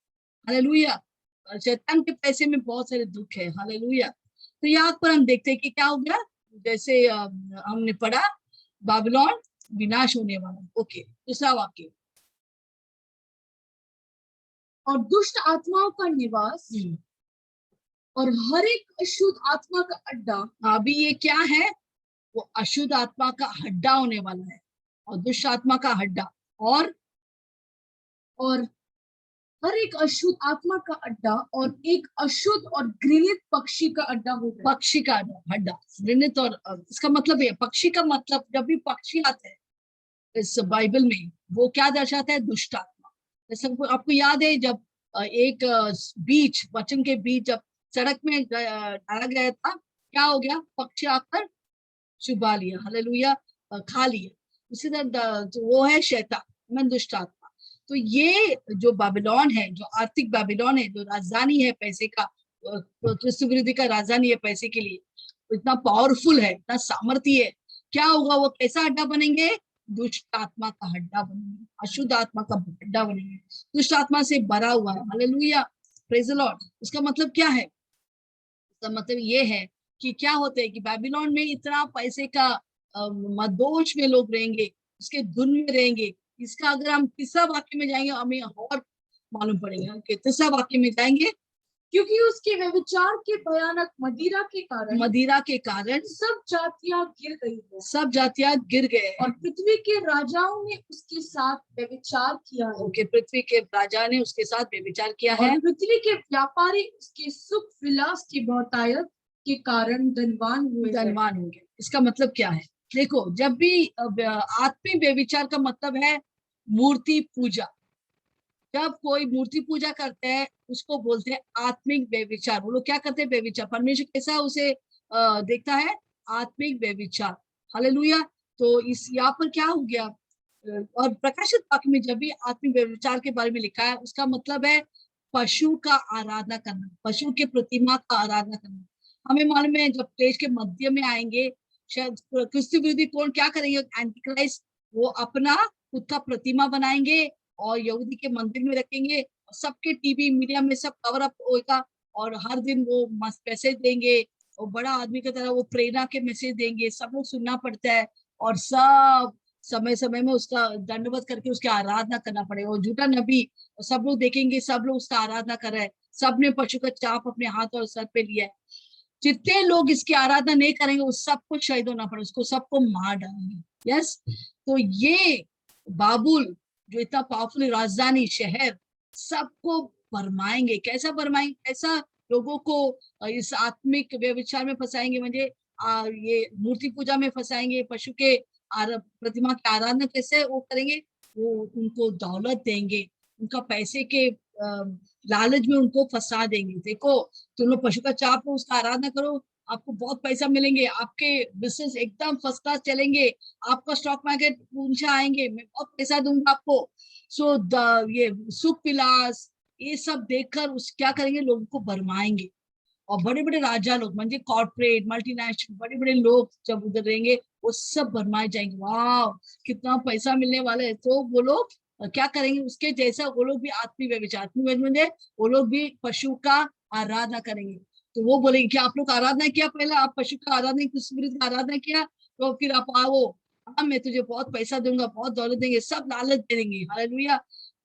हालेलुया। शैतान के पैसे में बहुत सारे दुख है। हालेलुया। तो यहाँ पर हम देखते हैं कि क्या हो गया, जैसे हमने पढ़ा, बाबिलोन विनाश होने वाला। ओके, दूसरा वाक्य। और दुष्ट आत्माओं का निवास और हर एक अशुद्ध आत्मा का अड्डा। अभी ये क्या है? वो अशुद्ध आत्मा का हड्डा होने वाला है, और दुष्ट आत्मा का हड्डा, और हर एक अशुद्ध आत्मा का अड्डा और एक अशुद्ध और घृणित पक्षी का अड्डा होगा। पक्षी का हड्डा, घृणित। और इसका मतलब है, पक्षी का मतलब, जब भी पक्षी आते हैं इस बाइबल में, वो क्या दर्शाता है? दुष्ट आत्मा। जैसे आपको याद है, जब एक बीज, वचन के बीज जब सड़क में डाला गया था, क्या हो गया? पक्षी आकर चुबा लिया। हालेलुया। खा लिया। उसी तरह वो है शैतान, मन, दुष्ट आत्मा। तो ये जो बाबिलोन है, जो आर्थिक बाबिलोन है, जो राजधानी है पैसे का, क्रिस्तु विरोधी का राजधानी है पैसे के लिए, तो इतना पावरफुल है, इतना सामर्थ्य है। क्या होगा? वो कैसा अड्डा बनेंगे? दुष्ट आत्मा का अड्डा बनेंगे, अशुद्ध आत्मा का अड्डा बनेंगे, दुष्ट आत्मा से भरा हुआ है। Hallelujah, praise the Lord. उसका मतलब क्या है? इसका मतलब ये है कि क्या होता है कि बाबिलोन में इतना पैसे का मदोश में लोग रहेंगे, उसके धुन में रहेंगे। इसका अगर हम तीसरा वाक्य में जाएंगे हमें और मालूम पड़ेगा कि तीसरा वाक्य में जाएंगे, क्योंकि उसके व्यभिचार के भयानक मदिरा के कारण सब जातियां गिर गई है, सब जातियां गिर गए, और पृथ्वी के राजाओं ने उसके साथ व्यभिचार किया है। ओके, पृथ्वी के राजा ने उसके साथ व्यभिचार किया है, और पृथ्वी के व्यापारी उसके सुख विलास की बहुतायत के कारण धनवान होंगे। इसका मतलब क्या है? देखो, जब भी आत्मिक व्यभिचार का मतलब है मूर्ति पूजा। जब कोई मूर्ति पूजा करते हैं उसको बोलते हैं आत्मिक व्यभिचार। वो लोग क्या करते हैं? व्यभिचार। परमेश्वर कैसा उसे देखता है? आत्मिक व्यभिचार। हालेलुया। तो इस यहाँ पर क्या हो गया, और प्रकाशित वाक्य में जब भी आत्मिक व्यभिचार के बारे में लिखा है, उसका मतलब है पशु का आराधना करना, पशु के प्रतिमा का आराधना करना। हमें मालूम है जब क्लेश के मध्य में आएंगे, शायद क्रिस्त विरोधी कौन क्या करेंगे, एंटीक्राइस्ट, वो अपना खुद का प्रतिमा बनाएंगे और यहूदी के मंदिर में रखेंगे, सबके टीवी मीडिया में सब कवर अप होगा, और हर दिन वो मैसेज देंगे, और बड़ा आदमी की तरह वो प्रेरणा के मैसेज देंगे, सब लोग सुनना पड़ता है, और सब समय समय में उसका दंडवत करके उसकी आराधना करना पड़ेगा। और झूठा नबी, सब लोग देखेंगे, सब लोग उसका आराधना कर रहे हैं, सबने पशु का चाप अपने हाथ और सर पे लिया है। जितने लोग इसकी आराधना नहीं करेंगे उस सबको शहीद होना पड़ेगा, उसको सबको मार डालेंगे। यस, तो ये बाबुल जो इतना पावरफुल राजधानी शहर, सबको भरमाएंगे। कैसा भरमाएंगे, कैसा लोगों को इस आत्मिक व्यभिचार में फंसाएंगे, म्हणजे ये मूर्ति पूजा में फंसाएंगे, पशु के प्रतिमा की आराधना कैसे वो करेंगे, वो उनको दौलत देंगे, उनका पैसे के लालच में उनको फंसा देंगे। देखो, तुम लोग पशु का चाप लो, उसका आराधना करो, आपको बहुत पैसा मिलेंगे, आपके बिजनेस एकदम फर्स्ट क्लास चलेंगे, आपका स्टॉक मार्केट ऊंचा आएंगे, मैं बहुत पैसा दूंगा आपको। सो ये सुख विलास ये सब देखकर उस क्या करेंगे, लोगों को भरमाएंगे। और बड़े बड़े राजा लोग, म्हणजे कॉर्पोरेट मल्टीनेशनल बड़े बड़े लोग जब उधर रहेंगे, वो सब भरमाए जाएंगे। वाह, कितना पैसा मिलने वाला है। तो वो लोग क्या करेंगे, उसके जैसा वो लोग भी आत्मिक व्यभिचार, म्हणजे वो लोग भी पशु का आराधना करेंगे। तो वो बोलेंगे कि आप लोग आराधना किया, पहले आप पशु का आराधना, कृष्ण का आराधना किया, तो फिर आप आओ, हाँ मैं तुझे बहुत पैसा दूंगा, बहुत दौलत देंगे, सब लालच देंगे। Hallelujah,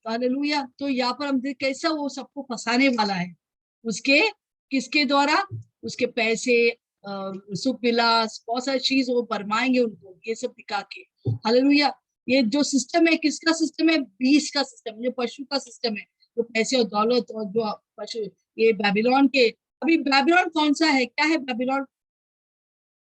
hallelujah. तो यहाँ पर हम देख कैसा वो सबको फंसाने वाला है, उसके किसके द्वारा, उसके पैसे, सुख विलास, बहुत सारी चीज वो भरमाएंगे उनको, ये सब दिखा के। हालेलुया। ये जो सिस्टम है, किसका सिस्टम है, बीस का सिस्टम, जो पशु का सिस्टम है, जो पैसे और दौलत और जो पशु, ये बेबीलोन के। अभी बेबीलोन कौन सा है, क्या है बेबीलोन?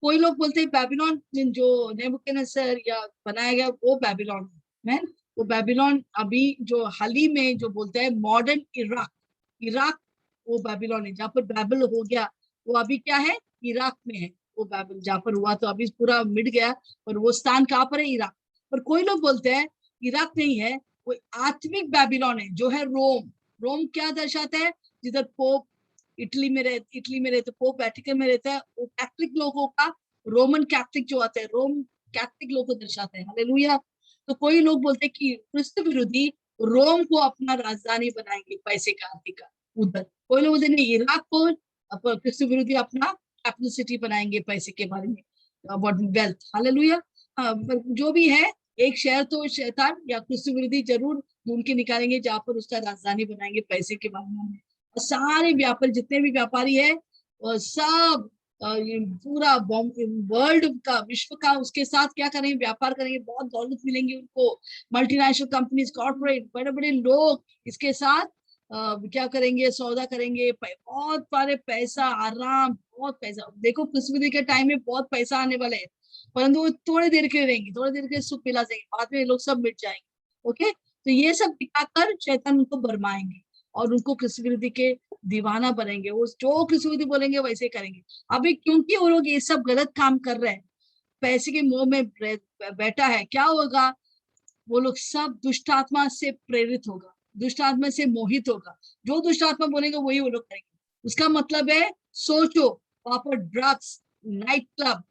कोई लोग बोलते हैं बेबीलोन जो नेबुकदनेस्सर या बनाया गया वो बेबीलोन है। वो बेबीलोन अभी जो हाल ही में जो बोलते हैं मॉडर्न इराक, इराक वो बेबीलोन है, जहाँ पर बैबल हो गया, वो अभी क्या है, इराक में है। वो बैबल जहाँ पर हुआ तो अभी पूरा मिट गया, पर वो स्थान कहाँ पर है, इराक। पर कोई लोग बोलते हैं इराक नहीं है, वो आत्मिक बेबीलोन है, जो है रोम। रोम क्या दर्शाता है, जिधर पोप इटली में रहते, पोप वेटिकन में रहता है, वो कैथलिक लोगों का, रोमन कैथलिक जो आते हैं, रोम कैथलिक लोग को दर्शाते हैं। हालेलुया। तो कोई लोग बोलते हैं कि क्रिस्त विरोधी रोम को अपना राजधानी बनाएंगे, पैसे का आर्थिक का उधर। कोई लोग बोलते नहीं, इराक को क्रिस्त विरोधी अपना कैपिटल सिटी बनाएंगे, पैसे के बारे में, अबाउट वेल्थ। हालेलुया। जो भी है, एक शहर तो शैतान या क्रिस्त विरोधी जरूर ढूंढ के निकालेंगे, जहाँ पर उसका राजधानी बनाएंगे पैसे के बारे में। सारे व्यापारी, जितने भी व्यापारी है, सब ये पूरा वर्ल्ड का, विश्व का, उसके साथ क्या करेंगे, व्यापार करेंगे, बहुत दौलत मिलेंगी उनको। मल्टीनेशनल कंपनीज, कॉर्पोरेट, बड़े बड़े लोग इसके साथ क्या करेंगे, सौदा करेंगे, बहुत सारे पैसा, आराम, बहुत पैसा। देखो पृथ्वी के टाइम में बहुत पैसा आने वाले है, परंतु वो थोड़ी देर के रहेंगे, थोड़ी देर के सुख पिला देंगे, बाद में लोग सब मिट जाएंगे। ओके, तो ये सब दिखाकर शैतान उनको भरमाएंगे और उनको कृष्ण विरोधी के दीवाना बनेंगे। वो जो कृष्ण विरोधी बोलेंगे वैसे करेंगे। अभी क्योंकि वो लोग ये सब गलत काम कर रहे हैं, पैसे के मोह में बैठा है, क्या होगा, वो लोग सब दुष्ट आत्मा से प्रेरित होगा, दुष्ट आत्मा से मोहित होगा। जो दुष्ट आत्मा बोलेंगे वही वो लोग करेंगे। उसका मतलब है, सोचो, वहां पर ड्रग्स, नाइट क्लब,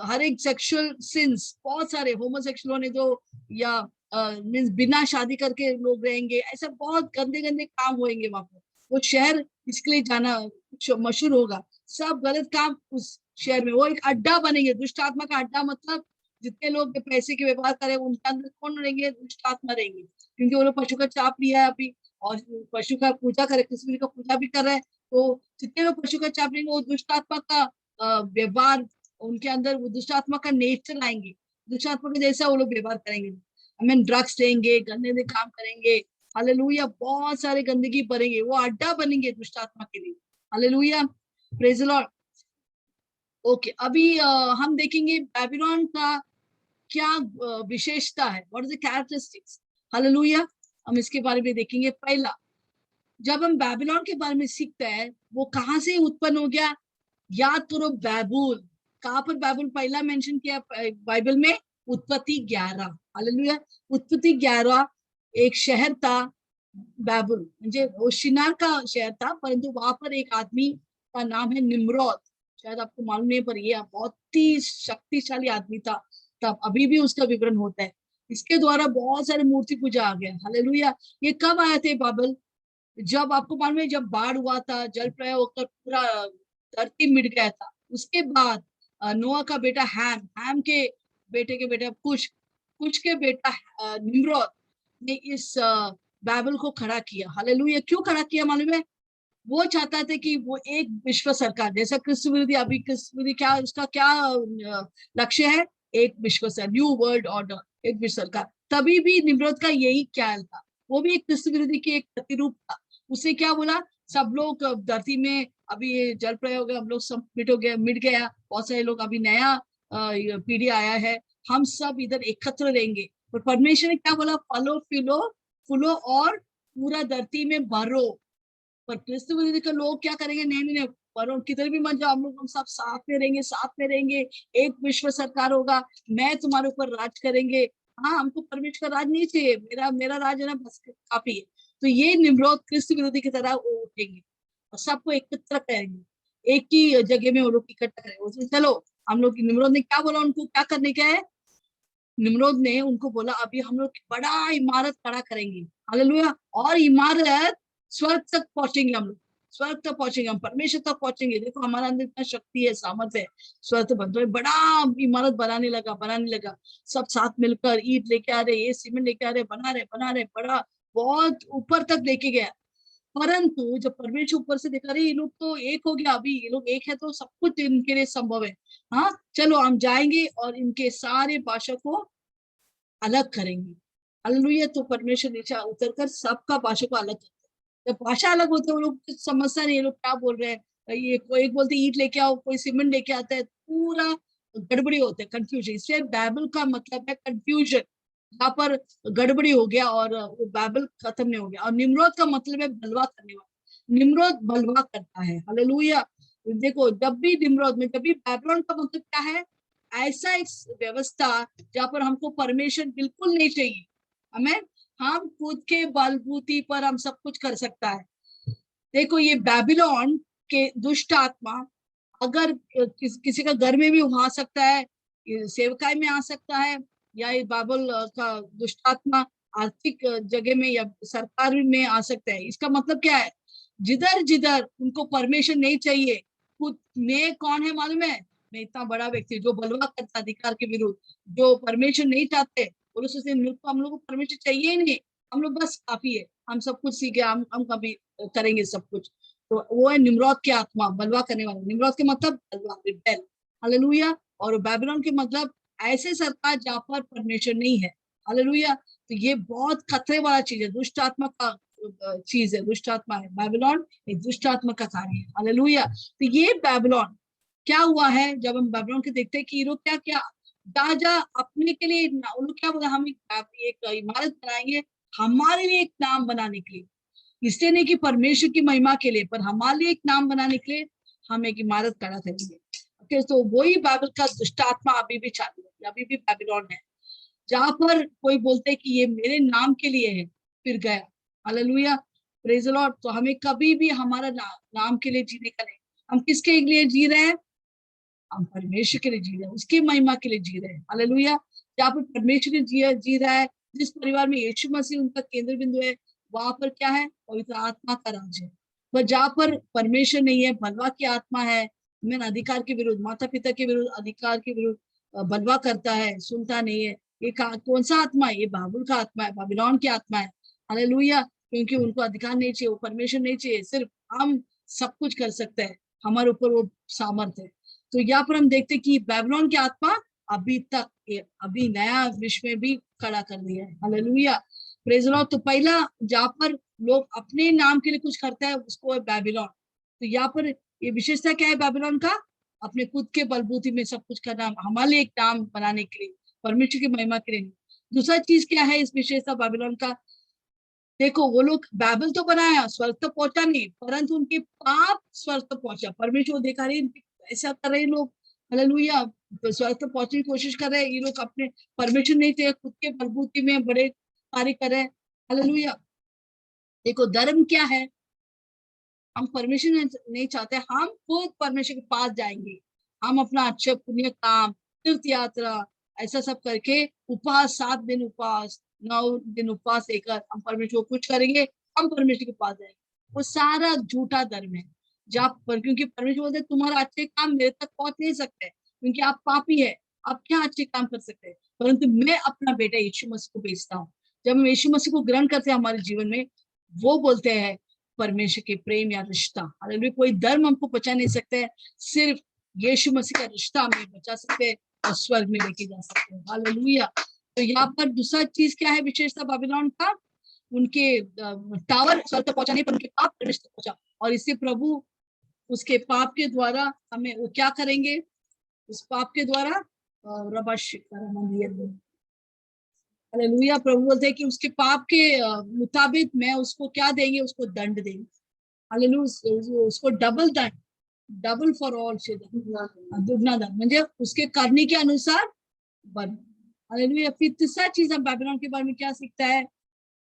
हर एक सेक्सुअल सिंस, बहुत सारे होमोसेक्सुअल होने दो, या मीन्स बिना शादी करके लोग रहेंगे, ऐसे बहुत गंदे गंदे काम होंगे वहां पर। वो शहर इसके लिए जाना मशहूर होगा, सब गलत काम उस शहर में, वो एक अड्डा बनेंगे, दुष्ट आत्मा का अड्डा। मतलब जितने लोग पैसे के व्यवहार करें, उनके अंदर कौन रहेंगे, दुष्ट आत्मा रहेंगे, क्योंकि वो लोग पशु का चाप लिया है अभी, और पशु का पूजा करे, कृष्ण का पूजा भी कर रहे हैं। तो जितने लोग पशु का चाप लेंगे, वो दुष्ट आत्मा का व्यवहार उनके अंदर, वो दुष्ट आत्मा का नेचर लाएंगे, दुष्ट आत्मा के जैसा वो लोग व्यवहार करेंगे। आई मीन ड्रग्स लेंगे, गंदे काम करेंगे। हालेलुया, बहुत सारे गंदगी भरेंगे, वो अड्डा बनेंगे दुष्ट आत्मा के लिए। Hallelujah, praise the Lord. Okay, अभी हम देखेंगे बेबीलोन का क्या विशेषता है, what is the characteristics. Hallelujah, हम इसके बारे में देखेंगे। पहला, जब हम बेबीलोन के बारे में सीखते हैं, वो कहाँ से उत्पन्न हो गया, याद करो, बैबुल कहाँ पर बाइबल पहला मेंशन किया बाइबल में? उत्पत्ति 11। हालेलुया। उत्पत्ति 11 एक शहर था बाबुल, म्हणजे वो शिनार का शहर था, परंतु वहां पर एक आदमी का नाम है निम्रोद। शायद आपको मालूम नहीं, पर ये बहुत ही शक्तिशाली आदमी था तब, अभी भी उसका विवरण होता है। इसके द्वारा बहुत सारे मूर्ति पूजा आ गया। हालेलुया। ये कब आए थे बाबल? जब आपको मालूम है, जब बाढ़ हुआ था, जल प्रलय होकर पूरा धरती मिट गया था, उसके बाद नोआ का बेटा हैम के बेटे के बेटा कुश के बेटा निम्रोद ने इस बाइबल को खड़ा किया। हालेलुया। क्यों खड़ा किया मालूम है? वो चाहता था कि वो एक विश्व सरकार, जैसा क्रिस्त विरोधी, अभी क्रिस्त विरोधी क्या, उसका क्या लक्ष्य है? एक विश्व सरकार, न्यू वर्ल्ड ऑर्डर, एक विश्व सरकार। तभी भी निम्रोद का यही ख्याल था, वो भी एक क्रिस्त विरोधी की एक प्रतिरूप था। उसे क्या बोला? सब लोग धरती में अभी ये जल प्रलय हो गया, हम लोग सब मिट गया, बहुत सारे लोग, अभी नया पीढ़ी आया है, हम सब इधर एकत्र रहेंगे। और परमेश्वर ने क्या बोला? फलो फूलो और पूरा धरती में भरो। पर क्रिस्त विरोधी के लोग क्या करेंगे? नहीं नहीं नहीं, पर किधर भी मत जाओ, हम सब साथ में रहेंगे, साथ में रहेंगे, एक विश्व सरकार होगा, मैं तुम्हारे ऊपर राज करेंगे। हाँ, हमको परमेश्वर का राज नहीं चाहिए, मेरा मेरा राज है ना, बस काफी है। तो ये निम्रोद क्रिस्त विरोधी की तरह वो उठेंगे और सबको एकत्र करेंगे, एक ही जगह में वो लोग इकट्ठा करेंगे। चलो, हम लोग, निम्रोद ने क्या बोला? उनको क्या करने का है? निम्रोद ने उनको बोला, अभी हम लोग बड़ा इमारत खड़ा करेंगे। हालेलुया। और इमारत स्वर्ग तक पहुंचेंगे, हम लोग स्वर्ग तक पहुंचेंगे, हम परमेश्वर तक पहुंचेंगे। देखो हमारा अंदर इतना शक्ति है, सामर्थ्य है, स्वर्ग तक बन। बड़ा इमारत बनाने लगा। सब साथ मिलकर ईंट लेके आ रहे, ये सीमेंट लेके आ रहे, बना रहे, बड़ा बहुत ऊपर तक लेके गया। परंतु जब परमेश्वर ऊपर से देखा, रहे ये लोग तो एक हो गया, अभी ये लोग एक है तो सब कुछ इनके लिए संभव है। हाँ, चलो हम जाएंगे और इनके सारे भाषा को अलग करेंगे। हालेलुया। तो परमेश्वर नीचे उतरकर सबका भाषा को अलग करते हैं। जब भाषा अलग होते है, वो लोग कुछ समझता नहीं, ये लोग क्या बोल रहे हैं। ये कोई एक बोलते ईंट लेके आओ, कोई सीमेंट लेके आता है, पूरा गड़बड़ी होते है, कंफ्यूजन। इसलिए बाइबल का मतलब है कंफ्यूजन। यहाँ पर गड़बड़ी हो गया और वो बाइबल खत्म नहीं हो गया। और निम्रोद का मतलब है बलवा करने वाला। निम्रोद बलवा करता है। हालेलुया। देखो, जब भी निम्रोद में, जब भी बैबलोन का मतलब क्या है? ऐसा एक व्यवस्था जहाँ पर हमको परमिशन बिल्कुल नहीं चाहिए। हमें, हम खुद के बलबूती पर हम सब कुछ कर सकता है। देखो, ये बैबिलोन के दुष्ट आत्मा अगर किसी का घर में भी आ सकता है, सेवकाई में आ सकता है, या ये बाइबल का दुष्ट आत्मा आर्थिक जगह में या सरकार में आ सकता है। इसका मतलब क्या है? जिधर जिधर उनको परमिशन नहीं चाहिए, खुद मैं कौन है मालूम है? मैं इतना बड़ा व्यक्ति जो बलवा करता अधिकार के विरुद्ध, जो परमिशन नहीं चाहते, और उससे हम लोग को परमिशन चाहिए ही नहीं, हम लोग बस काफी है, हम सब कुछ सीखे, हम कभी करेंगे सब कुछ। तो वो है निम्रोद की आत्मा, बलवा करने वाला। निम्रोद के मतलब बलवा, रिबेल। हालेलुया। और बैबिलोन के मतलब ऐसे सरकार जहाँ पर परमिशन नहीं है। हालेलुया। तो ये बहुत खतरे वाला चीज है, दुष्ट आत्मा का चीज है, दुष्ट आत्मा है बैबिलोन, एक दुष्ट आत्मा का कार्य है। हालेलुया। तो ये बैबिलोन क्या हुआ है? जब हम बैबिलोन के देखते हैं कि ये लोग क्या क्या जहाँ जहाँ अपने के लिए, उन लोग क्या बोला, हम एक इमारत बनाएंगे हमारे लिए, एक नाम बनाने के लिए, इसलिए नहीं कि परमेश्वर की महिमा के लिए, पर हमारे लिए एक नाम बनाने के लिए हम एक इमारत खड़ा करेंगे। ओके, तो वही बाइबल का दुष्ट आत्मा अभी भी चालू है, अभी भी बैबिलोन है, जहां पर कोई बोलते है कि ये मेरे नाम के लिए है, फिर गया। Hallelujah, praise the Lord. तो हमें कभी भी हमारा नाम के लिए जीने का नहीं। हम किसके लिए जी रहे हैं? हम परमेश्वर के लिए जी रहे हैं, उसकी महिमा के लिए जी रहे हैं। हालेलुया। जहाँ पर परमेश्वर जी रहा है, जिस परिवार में यीशु मसीह उनका केंद्र बिंदु है, वहां पर क्या है? पवित्र आत्मा का राज है। पर जहाँ पर परमेश्वर नहीं है, बलवा की आत्मा है, मैं अधिकार के विरुद्ध, माता पिता के विरुद्ध, अधिकार के विरुद्ध बलवा करता है, सुनता नहीं है। ये कौन सा आत्मा है? ये बाबुल का आत्मा है, बाबिलोन की आत्मा है। हालेलुया। क्योंकि उनको अधिकार नहीं चाहिए, वो परमेश्वर नहीं चाहिए, सिर्फ हम सब कुछ कर सकते हैं, हमारे ऊपर वो सामर्थ्य है। तो यहाँ पर हम देखते हैं कि बैबिलोन की आत्मा अभी तक, अभी नया विश्व में भी खड़ा कर दिया है। Hallelujah, praise the Lord. तो पहला जहाँ पर लोग अपने नाम के लिए कुछ करते हैं, उसको है बैबिलोन। तो यहाँ पर ये विशेषता क्या है बैबिलोन का? अपने खुद के बलबूती में सब कुछ करना, हमारे लिए एक नाम बनाने के लिए, परमेश्वर की महिमा के लिए। दूसरा चीज क्या है इस विशेषता बैबिलोन का? देखो, वो लोग बाइबल तो बनाया, स्वर्ग तो पहुंचा नहीं, परंतु उनके पाप स्वर्ग तो पहुंचा। परमेश्वर देखा रहे ऐसा कर रहे लोग, हालेलुया। तो स्वर्ग तक पहुंचने की कोशिश कर रहे हैं ये लोग, अपने परमिशन नहीं चाहिए, खुद के बलबूती में बड़े कार्य कर रहे हैं। हालेलुया। देखो धर्म क्या है, हम परमिशन नहीं चाहते, हम खुद परमेश्वर के पास जाएंगे। हम अपना अच्छे पुण्य काम, तीर्थ यात्रा, ऐसा सब करके उपवास, 7 दिन उपवास, 9 दिन उपवास लेकर हम परमेश्वर को कुछ करेंगे, हम परमेश्वर के पास जाएंगे। वो सारा झूठा धर्म है। जब क्योंकि परमेश्वर बोलते हैं, तुम्हारा अच्छे काम मेरे तक पहुंच नहीं सकते क्योंकि आप पापी है, आप क्या अच्छे काम कर सकते हैं, परंतु मैं अपना बेटा यीशु मसीह को भेजता हूँ। जब हम यीशु मसीह को ग्रहण करते हैं हमारे जीवन में, वो बोलते हैं परमेश्वर के प्रेम या रिश्ता, हालेलुया, कोई धर्म हमको बचा नहीं सकते हैं, सिर्फ यीशु मसीह का रिश्ता हमें बचा सकते हैं और स्वर्ग में लेके जा सकते हैं। हालेलुया। तो यहाँ पर दूसरा चीज क्या है विशेषता बाबिलोन का, उनके टावर स्वर्ग तक पहुंचा नहीं, पर उनके पाप परमेश्वर तक पहुंचा, और इससे प्रभु उसके पाप के द्वारा हमें वो क्या करेंगे, उस पाप के द्वारा हालेलुया, प्रभु बोलते हैं कि उसके पाप के मुताबिक मैं उसको क्या देंगे, उसको दंड देंगे। हालेलुया, उसको डबल दंड, डबल फॉर ऑल, दुगना दंड, म्हणजे उसके करने के अनुसार बन। हालेलुया। फिर तीसरा चीज हम बैबीलोन के बारे में क्या सीखता है,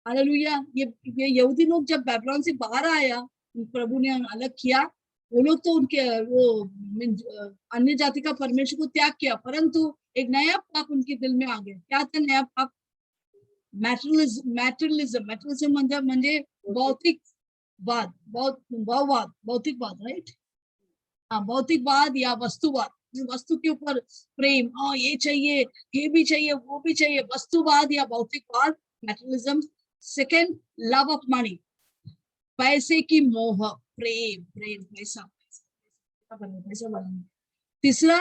हालेलुया, ये यहूदी लोग जब बैबीलोन से बाहर आया, प्रभु ने अलग किया, वो लोग तो उनके वो अन्य जाति का परमेश्वर को त्याग किया, परंतु एक नया पाप उनके दिल में आ गया। क्या था नया पाप, मॅटरलिझम म्हणजे भौतिकवाद, भाववाद, भौतिकवाद, राइट, हाँ, भौतिकवाद या वस्तुवाद, वस्तु के ऊपर प्रेम, हाँ ये चाहिए, ये भी चाहिए, वो भी चाहिए, वस्तुवाद या भौतिकवाद, मॅटरलिझम। सेकंड, लव ऑफ मनी, पैसे की मोह, प्रेम, प्रेम, पैसा, पैसा बनना। तीसरा,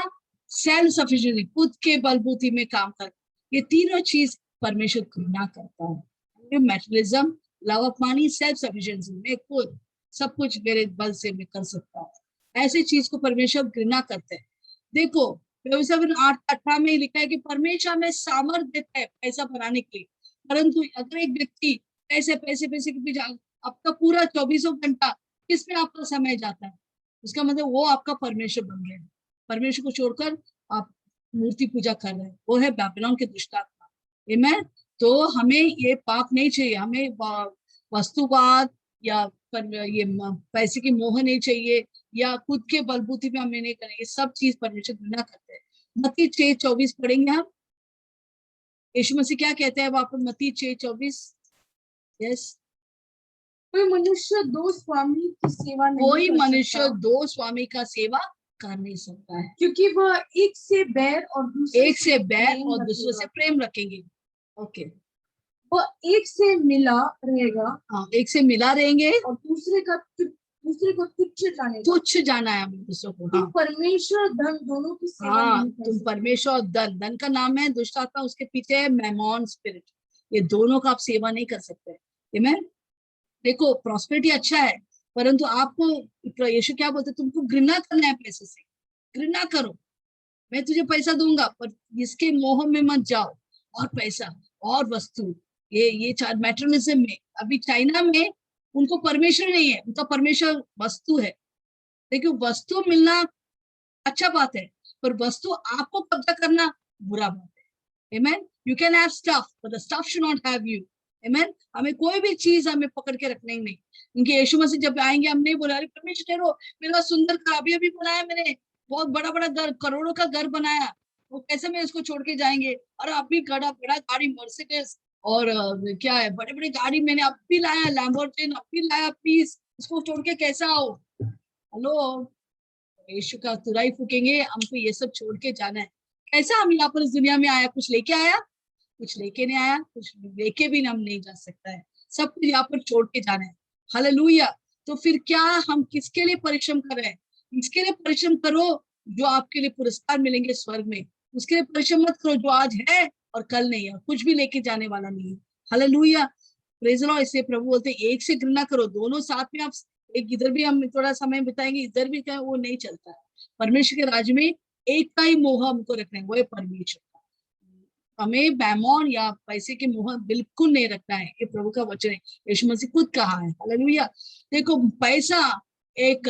सेल्फ सफिशिएंसी, खुद के बलबूती में काम कर, ये तीनों चीज परमेश्वर घृणा करता है। Materialism, love of money, self sufficiency, मैं खुद सब कुछ मेरे बल से मैं कर सकता हूँ, ऐसी चीज को परमेश्वर घृणा करते हैं। देखो 8:18 में लिखा है कि परमेश्वर में सामर्थ्य देता है पैसा बनाने के लिए, परंतु अगर एक व्यक्ति पैसे पैसे पैसे के पीछे, आपका पूरा 24 घंटा किसमें आपका समय जाता है, उसका मतलब वो आपका परमेश्वर बन गया है। परमेश्वर को छोड़कर आप मूर्ति पूजा कर रहे हैं, वो है बैबिलोन के दुष्ट आत्मा। आमीन। तो हमें ये पाप नहीं चाहिए, हमें वस्तुवाद या ये पैसे की मोह नहीं चाहिए, या खुद के बलबूती में हमें नहीं करें, ये सब चीज परमेश्वर घृणा करते हैं। मत्ती 6:24 पढ़ेंगे हम, यीशु मसीह क्या कहते हैं वहां पर, मत्ती 6:24। यस, कोई मनुष्य दो स्वामी की सेवा नहीं कोई कर मनुष्य सकता, दो स्वामी का सेवा कर नहीं सकता है, क्योंकि वह एक से बैर और दूसरे एक से बैर प्रेम और दूसरे से रखेगा। प्रेम रखेंगे। ओके, वह एक से मिला रहेगा हाँ, एक से मिला रहेंगे और दूसरे को तुच्छ जानेगा। तुच्छ जाना है हमें दूसरों को। तो हाँ, परमेश्वर धन दोनों की सेवा हाँ, नहीं कर तुम सकते। परमेश्वर और धन, धन का नाम है दुष्ट आत्मा, उसके पीछे है मैमोन स्पिरिट, ये दोनों का आप सेवा नहीं कर सकते। आमीन। देखो प्रॉस्पेरिटी अच्छा है, परंतु आपको यीशु क्या बोलते, तुमको घृणा करना है पैसे से, घृणा करो, मैं तुझे पैसा दूंगा पर इसके मोह में मत जाओ, और पैसा और वस्तु, ये चार मैटरलिज्म में, अभी चाइना में उनको परमेश्वर नहीं है, उनका परमेश्वर वस्तु है। देखिए वस्तु मिलना अच्छा बात है, पर वस्तु आपको कब्जा करना बुरा बात है। Amen. You can have stuff but the stuff should not have you. Amen. हमें कोई भी चीज हमें पकड़ के रखना ही नहीं, क्योंकि यीशु मसीह जब आएंगे हम नहीं बोला, अरे परमेश्वर ठहरो, मेरा सुंदर घर अभी अभी बनाया मैंने, बहुत बड़ा बड़ा घर, करोड़ों का घर बनाया, वो कैसे मैं इसको छोड़ के जाएंगे, और अभी बड़ा बड़ा गाड़ी मर्सिडीज और क्या है, बड़े बड़े गाड़ी मैंने अब भी लाया, लैम्बोर्गिनी अब भी लाया, प्लीज उसको छोड़ के कैसा आओ। हेलो, यीशु का तुराई फूकेंगे, हमको ये सब छोड़ के जाना है। कैसा हम यहाँ पर इस दुनिया में आया, कुछ लेके आया, कुछ लेके नहीं आया, कुछ लेके भी हम नहीं जा सकता है, सब कुछ यहाँ पर छोड़ के जाना है। हालेलुया। तो फिर क्या हम किसके लिए परिश्रम कर रहे हैं, इसके लिए परिश्रम करो जो आपके लिए पुरस्कार मिलेंगे स्वर्ग में, उसके लिए परिश्रम मत करो जो आज है और कल नहीं है, कुछ भी लेके जाने वाला नहीं है। Hallelujah, praise the Lord. इसलिए प्रभु बोलते हैं एक से घृणा करो, दोनों साथ में आप, एक इधर भी हम थोड़ा समय बिताएंगे, इधर भी क्या, वो नहीं चलता है। परमेश्वर के राज्य में एक का ही मोह हमको रखना है, वो है परमेश्वर का। हमें बैमोन या पैसे के मोह बिल्कुल नहीं रखना है, ये प्रभु का वचन है, यीशु मसीह खुद कहा है। हालेलुया। देखो पैसा एक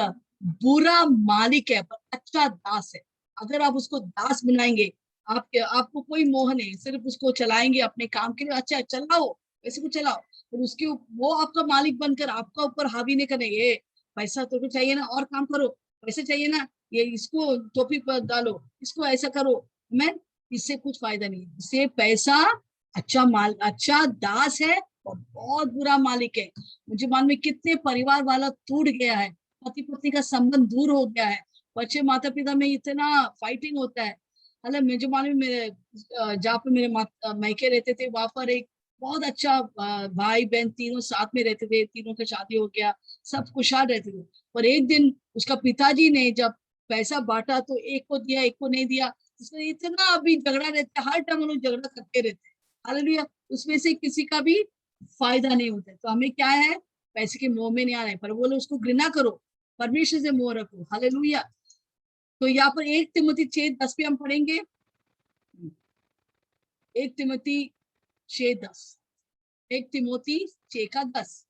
बुरा मालिक है पर अच्छा दास है। अगर आप उसको दास बनाएंगे, आपको कोई मोह नहीं, सिर्फ उसको चलाएंगे अपने काम के लिए, अच्छा चलाओ, वैसे को चलाओ, और वो आपका मालिक बनकर आपका ऊपर हावी नहीं करेंगे। पैसा तो चाहिए ना, और काम करो, पैसे चाहिए ना, ये इसको टोपी पर डालो, इसको ऐसा करो। मैं इससे कुछ फायदा नहीं, इससे पैसा अच्छा दास है और बहुत बुरा मालिक है। मुझे मालूम है कितने परिवार वाला टूट गया है, पति पत्नी का संबंध दूर हो गया है, बच्चे माता पिता में इतना फाइटिंग होता है। मतलब मुझे मालूम मेरे जहाँ पे मेरे मायके रहते थे, वहां पर एक बहुत अच्छा भाई बहन तीनों साथ में रहते थे, तीनों का शादी हो गया, सब खुशहाल रहते थे। पर एक दिन उसका पिताजी ने जब पैसा बांटा तो एक को दिया एक को नहीं दिया, इसमें इतना अभी झगड़ा रहता है, हर टाइम हम लोग झगड़ा करते रहते हैं। हालेलुया। उसमें से किसी का भी फायदा नहीं होता है। तो हमें क्या है, पैसे के मोह में नहीं आना है, पर बोले उसको घृणा करो, परमेश्वर से मोह रखो। हालेलुया। तो यहाँ पर 1 तिमोथी 6:10 पे हम पढ़ेंगे, 1 तिमोथी 6:10, 1 तिमोथी 6:10।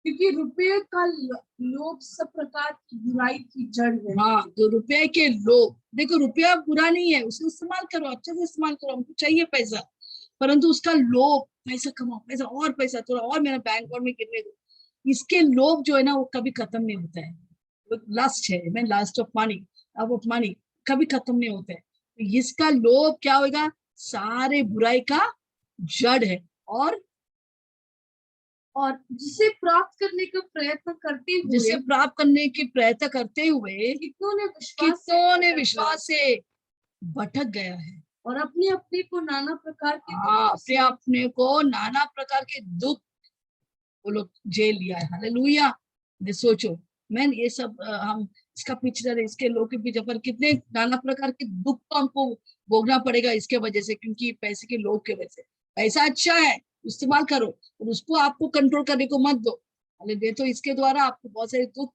क्योंकि रुपये का लोभ सब प्रकार की बुराई की जड़ है। हाँ, तो रुपए के लोभ, देखो रुपया बुरा नहीं है, उसको इस्तेमाल करो, अच्छे से इस्तेमाल करो, हमको चाहिए पैसा, परंतु उसका लोभ, पैसा कमाओ, पैसा और पैसा, थोड़ा और मेरा बैंक अकाउंट में गिरने दो, इसके लोभ जो है ना वो कभी खत्म नहीं होता है। लास्ट है, मैं लास्ट ऑफ मनी, अब ऑफ मनी कभी खत्म नहीं होता है। तो इसका लोभ क्या होगा, सारे बुराई का जड़ है। और जिसे प्राप्त करने का प्रयत्न करते हुए, जिसे प्राप्त करने की प्रयत्न करते हुए कितनों ने विश्वास से भटक गया है, और अपने अपने को नाना प्रकार के अपने अपने को नाना प्रकार के दुख वो लोग झेल लिया है। हालेलुया। ये सोचो, मैं ये सब हम इसका पिक्चर, इसके लोग के पीछे पर कितने नाना प्रकार के दुख को हमको भोगना पड़ेगा इसके वजह से, क्योंकि पैसे के लोग के वजह से। पैसा अच्छा है, इस्तेमाल करो, और उसको आपको कंट्रोल करने को मत दो। दे तो इसके द्वारा आपको बहुत सारे दुख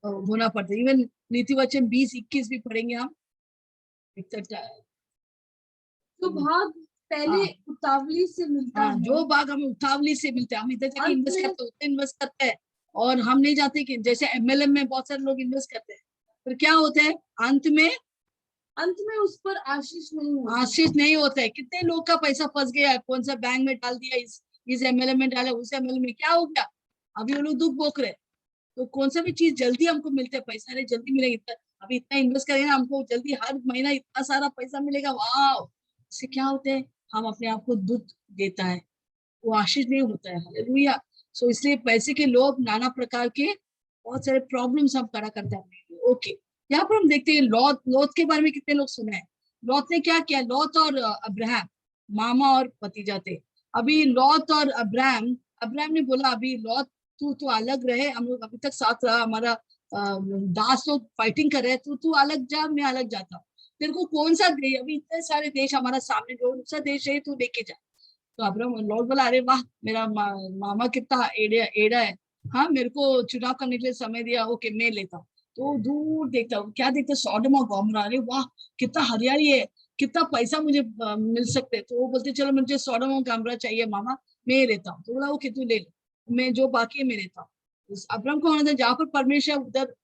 होना पड़ता है। इवन नीति वचन 20-21 भी पढ़ेंगे हम। तो भाग पहले उतावली से मिलता है, जो भाग हमें उतावली से मिलता है, हम इधर जाके इन्वेस्ट करते हैं, उतना इन्वेस्ट करते हैं, और हम नहीं जाते कि जैसे एमएलएम में बहुत सारे लोग इन्वेस्ट करते हैं, फिर क्या होता है, अंत में उस पर आशीष नहीं होता है। कितने लोग का पैसा फंस गया है, कौन सा बैंक में डाल दिया, इस एमएलएम में डाला, उस एमएलएम में, क्या हो गया, अभी वो लोग दुख भोग रहे। तो कौन सा भी चीज जल्दी हमको मिलता है, पैसा नहीं जल्दी मिलेगा, अभी इतना इन्वेस्ट करेंगे हमको जल्दी हर महीना इतना सारा पैसा मिलेगा, वाह, इससे क्या होता है, हम अपने आप को दुख देता है, वो आशीष नहीं होता है। हालेलुया। सो इसलिए पैसे के लोभ नाना प्रकार के बहुत सारे प्रॉब्लम्स हम खड़ा करते हैं। ओके, यहाँ पर हम देखते हैं लॉत के बारे में कितने लोग सुने हैं। लॉत ने क्या किया, लॉत और अब्राहम मामा और भतीजा थे। अभी लॉत और अब्राहम ने बोला, अभी लॉत तू अलग रहे, हम लोग अभी तक साथ रहा, हमारा दास लोग फाइटिंग कर रहे हैं, तू अलग जा, मैं अलग जाता हूँ, तेरे को कौन सा देश, अभी इतने सारे देश हमारा सामने, जो सा देश है तू लेके जा। तो अब्राहम लॉर्ड बोला, अरे वाह, मेरा मामा कितना एड़ा है, हाँ मेरे को चुनाव करने के लिए समय दिया, ओके मैं लेता हूँ। तो दूर देखता हूँ, क्या देखता, सॉडोम और गोमोरा, अरे वाह कितना हरियाली है, कितना पैसा मुझे मिल सकते। तो वो बोलते चलो मुझे सॉडोम और गोमोरा चाहिए मामा, मैं लेता हूँ। तो बोला ओके तू ले, मैं जो बाकी है मैं लेता हूँ। अब्राहम को होना था, जहाँ पर परमेश्वर उधर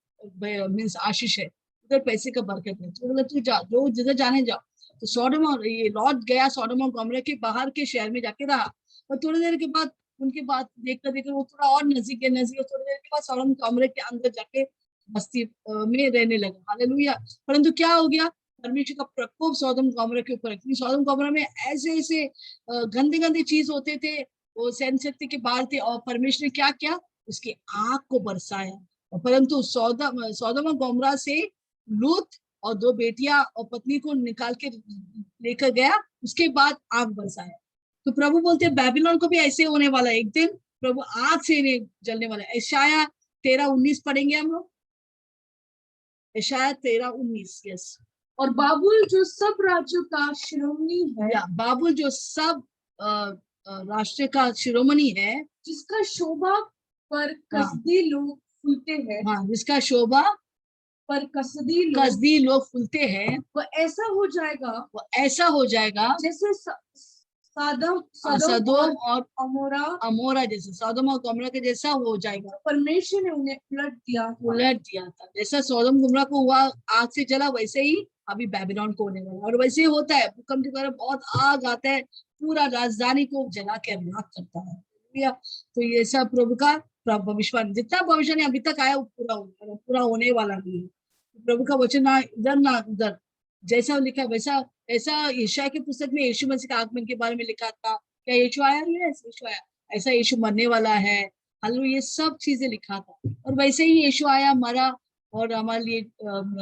मीन्स आशीष है, उधर पैसे का बरकत है। तो बोला तू जा, जो जिधर जाने जाओ। तो सॉडोम और ये लॉट गया, सॉडोम और गोमोरा के बाहर के शहर में जाके रहा, और थोड़ी देर के बाद उनके बाद देखकर वो थोड़ा और नजदीक थोड़ी देर के बाद सॉडोम गोमोरा के अंदर जाके बस्ती में रहने लगा। हालेलुया। परंतु क्या हो गया, परमेश्वर का प्रकोप सॉडोम गोमोरा के ऊपर, क्योंकि सॉडोम गोमोरा में ऐसे ऐसे गंदे गंदे चीज होते थे, वो सहन शक्ति के बाहर थे, और परमेश्वर ने क्या किया, उसकी आग को बरसाया। परंतु सॉडोम और गोमोरा से लूत और 2 बेटियां और पत्नी को निकाल के लेकर गया, उसके बाद आग बरसाया। तो प्रभु बोलते हैं बेबीलोन को भी ऐसे होने वाला है, एक दिन प्रभु आग से इन्हें जलने वाला है। यशाया 13:19 पढ़ेंगे हम लोग, यशाया 13:19। यस। और बाबुल जो सब राज्यों का शिरोमणि है, या बाबुल जो सब राष्ट्र का शिरोमणि है, जिसका शोभा पर कसदी लोग फूलते हैं, हाँ, जिसका शोभा पर कसदी लोग फूलते हैं, वो ऐसा हो जाएगा जैसे सदोम और अमोरा जैसे, सदोम और गोमोरा के जैसा हो जाएगा। परमेश्वर ने उन्हें उलट दिया था, जैसा सदोम गोमोरा को हुआ आग से जला, वैसे ही अभी बेबीलोन को होने वाला है। और वैसे ही होता है, भूकंप की तरह बहुत आग आता है, पूरा राजधानी को जला के राख करता है। तो ये सब प्रभु का भविष्यवाणी, जितना भविष्यवाणी अभी तक आया वो पूरा होने वाला भी है। प्रभु का वचन ना इधर ना उधर, जैसा लिखा वैसा। ऐसा यशायाह की पुस्तक में यीशु मसीह के आगमन के बारे में लिखा था, क्या यीशु आया? यीशु आया, ऐसा यीशु मरने वाला है, हालेलुया, ये सब चीजें लिखा था। और वैसे ही यीशु आया, मरा और हमारे लिए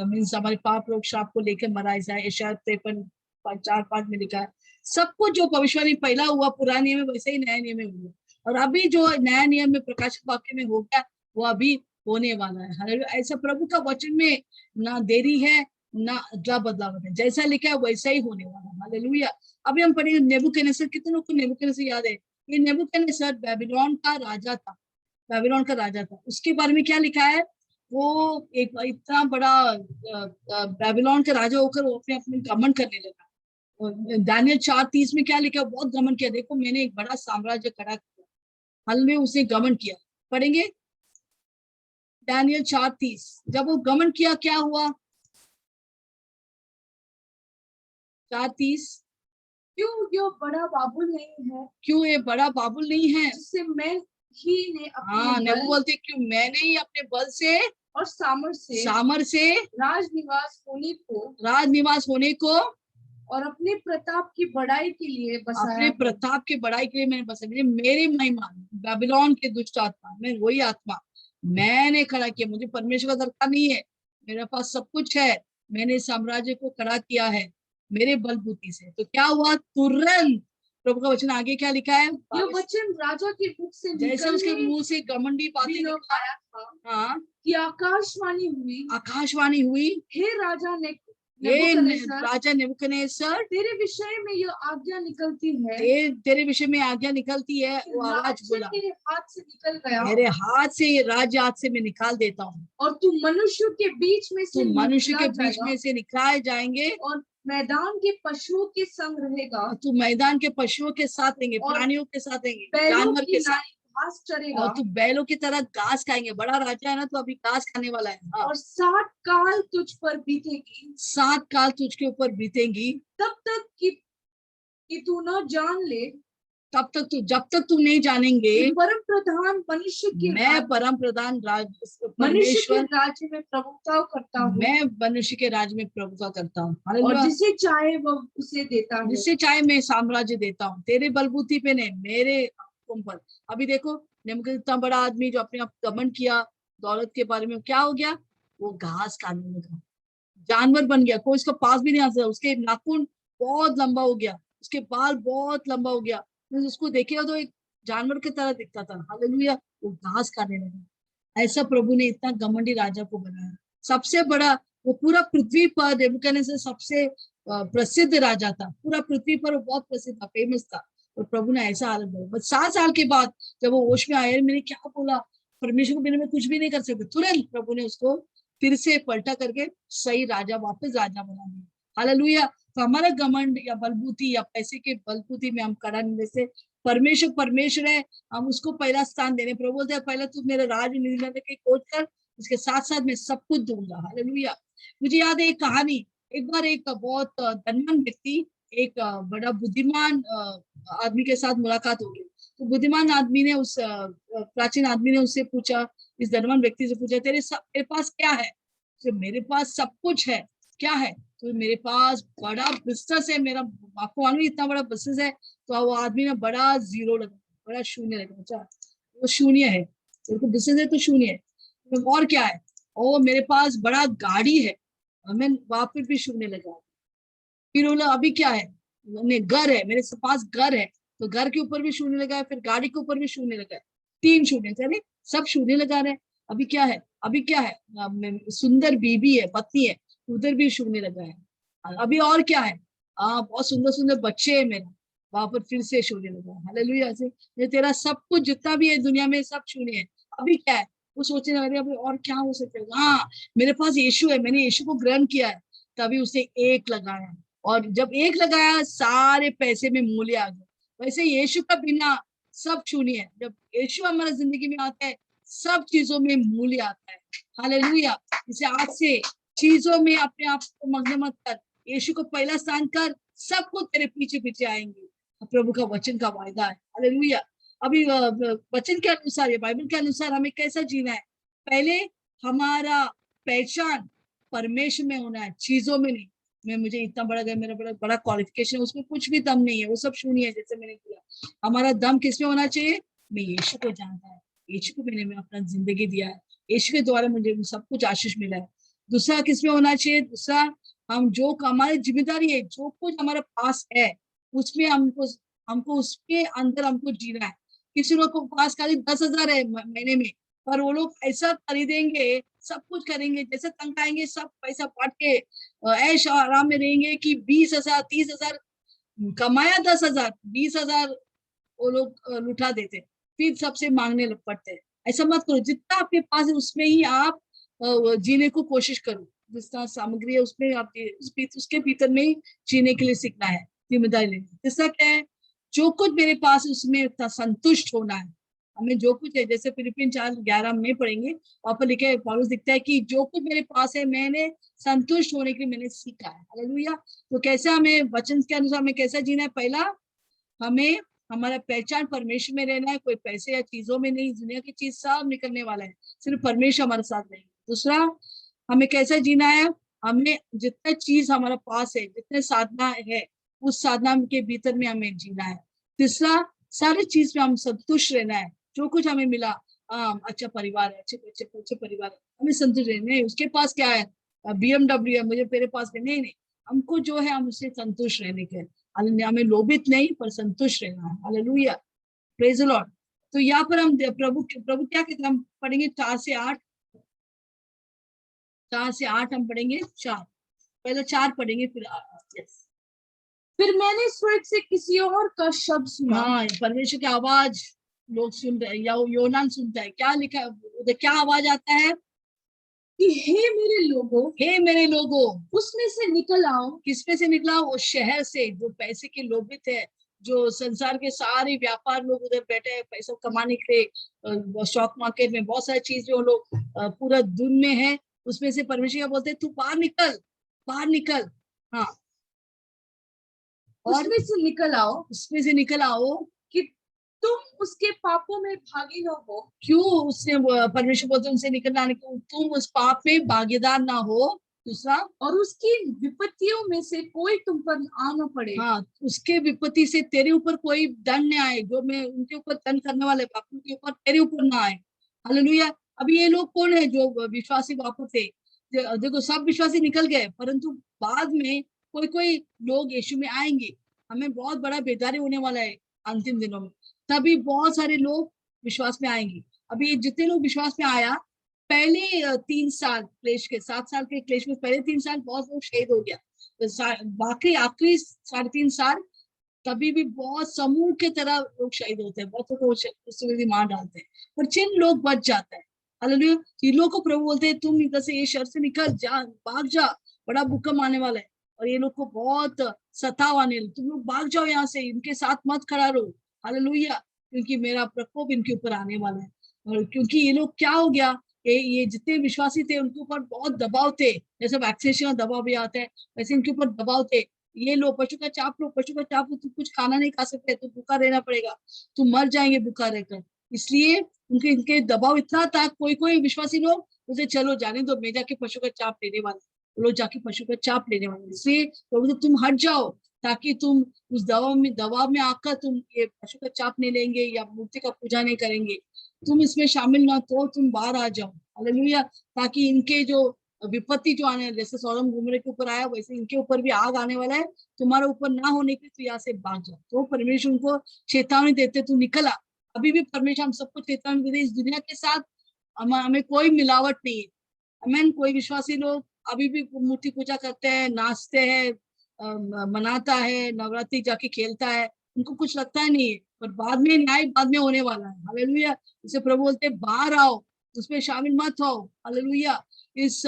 मीन्स हमारे पाप रोग श्राप को लेकर मरा। ऐसा यशायाह 53:4-5 में लिखा है। सब कुछ जो भविष्यवाणी पहला हुआ पुराने नियम में, वैसे ही नए नियम में हुआ। और अभी जो नया नियम में प्रकाशित वाक्य में हो गया, वो अभी होने वाला है। हालेलुया, ऐसा प्रभु का वचन में ना देरी है ना अदला बदलाव है, जैसा लिखा है वैसा ही होने वाला है। हालेलुया। अभी हम पढ़ेंगे नेबूकदनेस्सर। कितने लोग को नेबूकदनेस्सर याद है? ये नेबूकदनेस्सर बेबीलोन का राजा था, बेबीलोन का राजा था। उसके बारे में क्या लिखा है? वो एक इतना बड़ा बेबीलोन का राजा होकर वो अपने घमंड करने लगा। दानियल 4:30 में क्या लिखा? बहुत घमंड किया, देखो मैंने एक बड़ा साम्राज्य खड़ा किया। हल में उसने घमंड किया। पढ़ेंगे दानियल 4:30। जब वो घमंड किया, क्या हुआ? 4:30। क्यों ये बड़ा बाबुल नहीं है, क्यों ये बड़ा बाबुल नहीं है, जिसे मैं ही ने हाँ, अपने नेबू बल बोलते क्यों मैंने ही अपने बल से और सामर से राजनिवास होने को राजनिवास होने को, और अपने प्रताप की बढ़ाई के लिए बसाया अपने है। प्रताप की बढ़ाई के लिए मैंने बसाया। मेरी महिमा बेबीलोन के दुष्ट आत्मा, मैं वही आत्मा मैंने खड़ा किया। मुझे परमेश्वर का दरकार नहीं है, मेरे पास सब कुछ है। मैंने साम्राज्य को खड़ा किया है मेरे बलबूती से। तो क्या हुआ? तुरंत प्रभु का वचन आगे क्या लिखा है? ये वचन राजा के मुख से जैसे उसके निकलने मुंह से घमंडी बातें दिनों निकला, आया था हाँ, कि आकाशवाणी हुई, आकाशवाणी हुई, हे राजा ने ये नेबूकदनेस्सर, राजा नेबूकदनेस्सर, तेरे विषय में यह आज्ञा निकलती है, तेरे विषय में आज्ञा निकलती है। कि वो आवाज राज्य बोला, मेरे हाथ से निकल गया मेरे हाथ से ये राज्य हाथ से मैं निकाल देता हूँ, और तू मनुष्य के बीच में से तो मनुष्य के निकाला बीच जाएगा में से निकाले जाएंगे और मैदान के पशुओं के संग रहेगा और तू मैदान के पशुओं के साथ रहेंगे, और प्राणियों के साथ रहेंगे, बैलों जानवर की के साथ, नाई घास चरेगा और तू बैलों की तरह घास खाएंगे। बड़ा राजा है ना, तो अभी घास खाने वाला है। हाँ, और 60 काल तुझ पर बीतेगी, 7 काल तुझके ऊपर बीतेंगी, तब तक कि तू न जान ले तब तक तू, जब तक तू नहीं जानेंगे कि परम प्रधान मनुष्य के मैं परम प्रधान मनुष्य के परमेश्वर, राज्य में प्रभुता करता हूँ मैं मनुष्य के राज्य में प्रभुता करता हूँ। और हालेलुया। जिसे चाहे वह उसे देता है। जिससे चाहे मैं साम्राज्य देता हूँ, तेरे बलबूती पे नहीं, मेरे हुक्म पर। अभी देखो नेबूकदनेस्सर इतना बड़ा आदमी जो अपने आप घमंड किया दौलत के बारे में, क्या हो गया? वो घास खाने लगा, जानवर बन गया, कोई उसका पास भी नहीं आ सकता। उसके नाखून बहुत लंबा हो गया, उसके बाल बहुत लंबा हो गया, उसको देखेगा तो एक जानवर की तरह दिखता था। हालेलुया। वो घास खाने लगा। ऐसा प्रभु ने इतना घमंडी राजा को बनाया, सबसे बड़ा। वो पूरा पृथ्वी पर नेबूकदनेस्सर सबसे प्रसिद्ध राजा था, पूरा पृथ्वी पर वो बहुत प्रसिद्ध था, फेमस था। और प्रभु ने ऐसा हालत बनाया। बस 7 साल के बाद जब वो होश में आया, मैंने क्या बोला, परमेश्वर को बिना मैं कुछ भी नहीं कर सकते, तुरंत प्रभु ने उसको फिर से पलटा करके सही राजा, वापस राजा बना दिया। हालेलुया। तो हमारा घमंड या बलबूती या पैसे के बलबूती में हम कड़ा नहीं, जैसे परमेश्वर है, हम उसको पहला स्थान देने। प्रभु बोलते हैं पहले तू मेरे राज निर्णय की खोज कर, उसके साथ साथ मैं सब कुछ दूंगा। हालेलुया। मुझे याद है एक कहानी। एक बार एक बहुत धनवान व्यक्ति एक बड़ा बुद्धिमान आदमी के साथ मुलाकात हो गई। तो बुद्धिमान आदमी ने उस प्राचीन आदमी ने उससे पूछा, इस धनवान व्यक्ति से पूछा, तेरे पास क्या है? तो मेरे पास सब कुछ है। क्या है? तो मेरे पास बड़ा बिजनेस है, मेरा आपको मालूम इतना बड़ा बिजनेस है। तो वो आदमी ने बड़ा जीरो लगा, बड़ा शून्य लगा। अच्छा, वो शून्य है, तो बिजनेस है तो शून्य है। तो और क्या है? ओ मेरे पास बड़ा गाड़ी है। मैं वहां पर भी शून्य लगा। फिर बोला अभी क्या है? घर है, मेरे पास घर है। तो घर के ऊपर भी शून्य लगा है, फिर गाड़ी के ऊपर भी शून्य लगा है, 3 शून्य, चले सब शून्य लगा रहे। अभी क्या है? अभी क्या है? सुंदर बीबी है, पत्नी है, उधर भी शून्य लगा है। अभी और क्या है? बहुत सुंदर सुंदर बच्चे है मेरा, वहां पर फिर से शून्य लगा है। हालेलुया। ऐसे ये तेरा सब कुछ जितना भी है दुनिया में सब शून्य है। अभी क्या है? वो सोचने लगे अभी और क्या हो सकता है? हाँ, मेरे पास यीशु है, मैंने यीशु को ग्रहण किया है। तभी उसे 1 लगाया, और जब 1 लगाया सारे पैसे में मूल्य आ गया। वैसे यीशु का बिना सब शून्य है। जब यीशु हमारी जिंदगी में आता है, सब चीजों में मूल्य आता है। हालेलुया। इसे आज से चीजों में अपने आप को मग्न मत कर, यीशु को पहला स्थान कर, सब कुछ तेरे पीछे पीछे आएंगे। प्रभु का वचन का वायदा है। हालेलुया। अभी वचन के अनुसार, बाइबल के अनुसार हमें कैसा जीना है? पहले हमारा पहचान परमेश्वर में होना है, चीजों में नहीं। मैं मुझे इतना बड़ा गया, मेरा बड़ा बड़ा क्वालिफिकेशन, उसमें कुछ भी दम नहीं है, वो सब शून्य है। जैसे मैंने किया, हमारा दम किसमें होना चाहिए? मैं यीशु को जानता है, यीशु को मैंने अपना जिंदगी दिया है, यीशु के द्वारा मुझे सब कुछ आशीष मिला है। दूसरा किसमें होना चाहिए? दूसरा, हम जो हमारी जिम्मेदारी है, जो कुछ हमारे पास है, उसमें हमको हमको उसके अंदर हमको जीना है। किसी लोग को पास खाली 10,000 है महीने में, पर वो लोग ऐसा खरीदेंगे, सब कुछ करेंगे, जैसे तंग आएंगे, सब पैसा बांट के ऐश और आराम में रहेंगे कि 20,000 30,000 कमाया, 10,000 20,000 वो लोग लुटा देते, फिर सबसे मांगने लग पड़ते। ऐसा मत करो, जितना आपके पास है उसमें ही आप जीने को कोशिश करो। जितना सामग्री है उसमें आप उसके भीतर में ही जीने के लिए सीखना है, जिम्मेदारी लेनी। जैसा क्या है, जो कुछ मेरे पास है उसमें संतुष्ट होना है। हमें जो कुछ है, जैसे फिलिपियन 4:11 में पढ़ेंगे, वहां पर लिखे पौलुस दिखता है कि जो कुछ मेरे पास है मैंने संतुष्ट होने के लिए मैंने सीखा है। हालेलुया। तो कैसे हमें वचन के अनुसार हमें कैसा जीना है? पहला, हमें हमारा पहचान परमेश्वर में रहना है, कोई पैसे या चीजों में नहीं। दुनिया की चीज सब निकलने वाला है, सिर्फ परमेश्वर हमारे साथ नहीं। दूसरा, हमें कैसा जीना है? हमें जितना चीज हमारे पास है, जितने साधना है, उस साधना के भीतर में हमें जीना है। तीसरा, सारी चीज में हम संतुष्ट रहना है। जो कुछ हमें मिला, अच्छा परिवार है, अच्छे परिवार है, हमें संतुष्ट रहना है। उसके पास क्या है? BMW है, मुझे मेरे पास नहीं नहीं, हमको जो है हम उससे संतुष्ट रहने के, हमें लोभित नहीं पर संतुष्ट रहना है। Hallelujah, praise the Lord. तो यहाँ पर हम प्रभु क्या कहते हैं? हम पढ़ेंगे 4 से 8, 4 से 8 हम पढ़ेंगे। 4 पहले 4 पढ़ेंगे, फिर यस। फिर मैंने स्वर्ग से किसी और का शब्द सुना। हाँ, परमेश्वर की आवाज लोग सुन रहे हैं, या योनान सुनता है। क्या लिखा है उधर? क्या आवाज आता है कि हे मेरे लोगों, हे मेरे लोगों, उसमें से निकल आओ। किसमें से निकला? वो शहर से, जो पैसे के लोभित है, जो संसार के सारे व्यापार लोग उधर बैठे हैं पैसा कमाने के लिए। स्टॉक मार्केट में बहुत सारी चीजें वो लोग पूरा धुन में है, उसमें से परमेश्वर क्या बोलते हैं? तू बाहर निकल, बाहर निकल। हाँ, और उसमें से निकल आओ, उसमें से निकल आओ कि तुम उसके पापों में भागी न हो। क्यों? उसने परमेश्वर बोलते हैं उनसे निकलना, तुम उस पाप में भागीदार ना हो। दूसरा, और उसकी विपत्तियों में से कोई तुम पर आ न पड़े। हाँ, उसके विपत्ति से तेरे ऊपर कोई दंड न आए, जो मैं उनके ऊपर दंड करने वाले पापों के ऊपर तेरे ऊपर ना आए। हालेलुया। अभी ये लोग कौन है जो विश्वासी वापस थे? देखो, सब विश्वासी निकल गए, परंतु बाद में कोई कोई लोग यीशु में आएंगे। हमें बहुत बड़ा बेदारी होने वाला है अंतिम दिनों में, तभी बहुत सारे लोग विश्वास में आएंगे। अभी जितने लोग विश्वास में आया, पहले 3 साल क्लेश के, 7 साल के क्लेश में पहले 3 साल बहुत लोग शहीद हो गया, बाकी आखिरी 3.5 साल तभी भी बहुत समूह के तरह लोग शहीद होते हैं, बहुत लोग उसमें भी मार डालते हैं, पर जिन लोग बच जाते हैं। हालेलुया। ये लोग को प्रभु बोलते हैं तुम इधर से, ये शहर से निकल जा, भाग जा, बड़ा भूकंप आने वाला है और ये लोग को बहुत सताव आने, तुम लोग भाग जाओ यहाँ से, इनके साथ मत खड़ा रहो। हालेलुया, क्योंकि मेरा प्रकोप इनके ऊपर आने वाला है। और क्योंकि ये लोग क्या हो गया, ये जितने विश्वासी थे उनके ऊपर बहुत दबाव थे, जैसे वैक्सीनेशन का दबाव भी आता है वैसे इनके ऊपर दबाव थे। ये लो पशु का चाप लो, पशु का चाप लो, तू कुछ खाना नहीं खा सकते, तू भूखा रहना पड़ेगा, तू मर जाएंगे भूखा रहकर। इसलिए इनके दबाव इतना था, कोई कोई विश्वासी लोग उसे चलो जाने दो, मैं जाके पशु का चाप लेने वाला, वो लोग जाके पशु का चाप लेने वाले। इसलिए तो तुम हट जाओ, ताकि तुम उस दबाव में आकर तुम ये पशु का चाप नहीं लेंगे या मूर्ति का पूजा नहीं करेंगे, तुम इसमें शामिल ना, तो तुम बाहर आ जाओ। हालेलुया। ताकि इनके जो विपत्ति जो आने, जैसे सोडम गोमोरा के ऊपर आया वैसे इनके ऊपर भी आग आने वाला है, तुम्हारे ऊपर ना होने के, तो यहाँ से भाग जाओ। तो परमेश्वर उनको चेतावनी देते, तू निकला। अभी भी परमेश्वर हम सबको चेतावनी देते, इस दुनिया के साथ हमें कोई मिलावट नहीं है। हमें कोई विश्वासी लोग अभी भी मूर्ति पूजा करते हैं, नाचते हैं, मनाता है, नवरात्रि जाके खेलता है, उनको कुछ लगता है नहीं है, पर बाद में न्याय बाद में होने वाला है। हालेलुया। इसे प्रभु बोलते हैं बाहर आओ, उसमें शामिल मत हो। हालेलुया। इस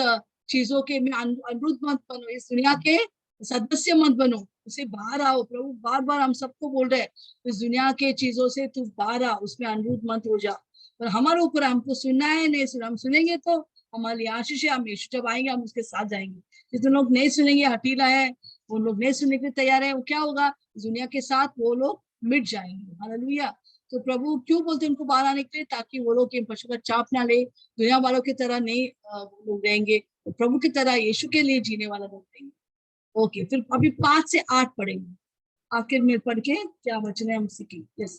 चीजों के में अनुरुद्ध मत बनो, इस दुनिया के सदस्य मत बनो, उसे बाहर आओ। प्रभु बार बार हम सबको बोल रहे हैं, इस दुनिया के चीजों से तू बाहर आ, उसमें अनुरुद्ध मत हो जा। पर हमारे ऊपर हमको सुनना है, नहीं सुना, हम सुनेंगे तो हमारी आशीष है, हम यीशु जब आएंगे हम उसके साथ जाएंगे। जितने लोग नहीं सुनेंगे, हठीला है, वो लोग नहीं सुनने के लिए तैयार है, वो क्या होगा, दुनिया के साथ वो लोग मिट जाएंगे। हालेलुया। तो प्रभु क्यों बोलते हैं उनको बाहर आने के लिए, ताकि वो लोग पशु का चाप ना ले, दुनिया वालों की तरह नहीं वो लोग रहेंगे, तो प्रभु की तरह यीशु के लिए जीने वाला लोग रहेंगे। ओके, फिर अभी 5 से 8 पढ़ेंगे, आखिर में पढ़ के क्या वचन है हम सीखेंगे। यस,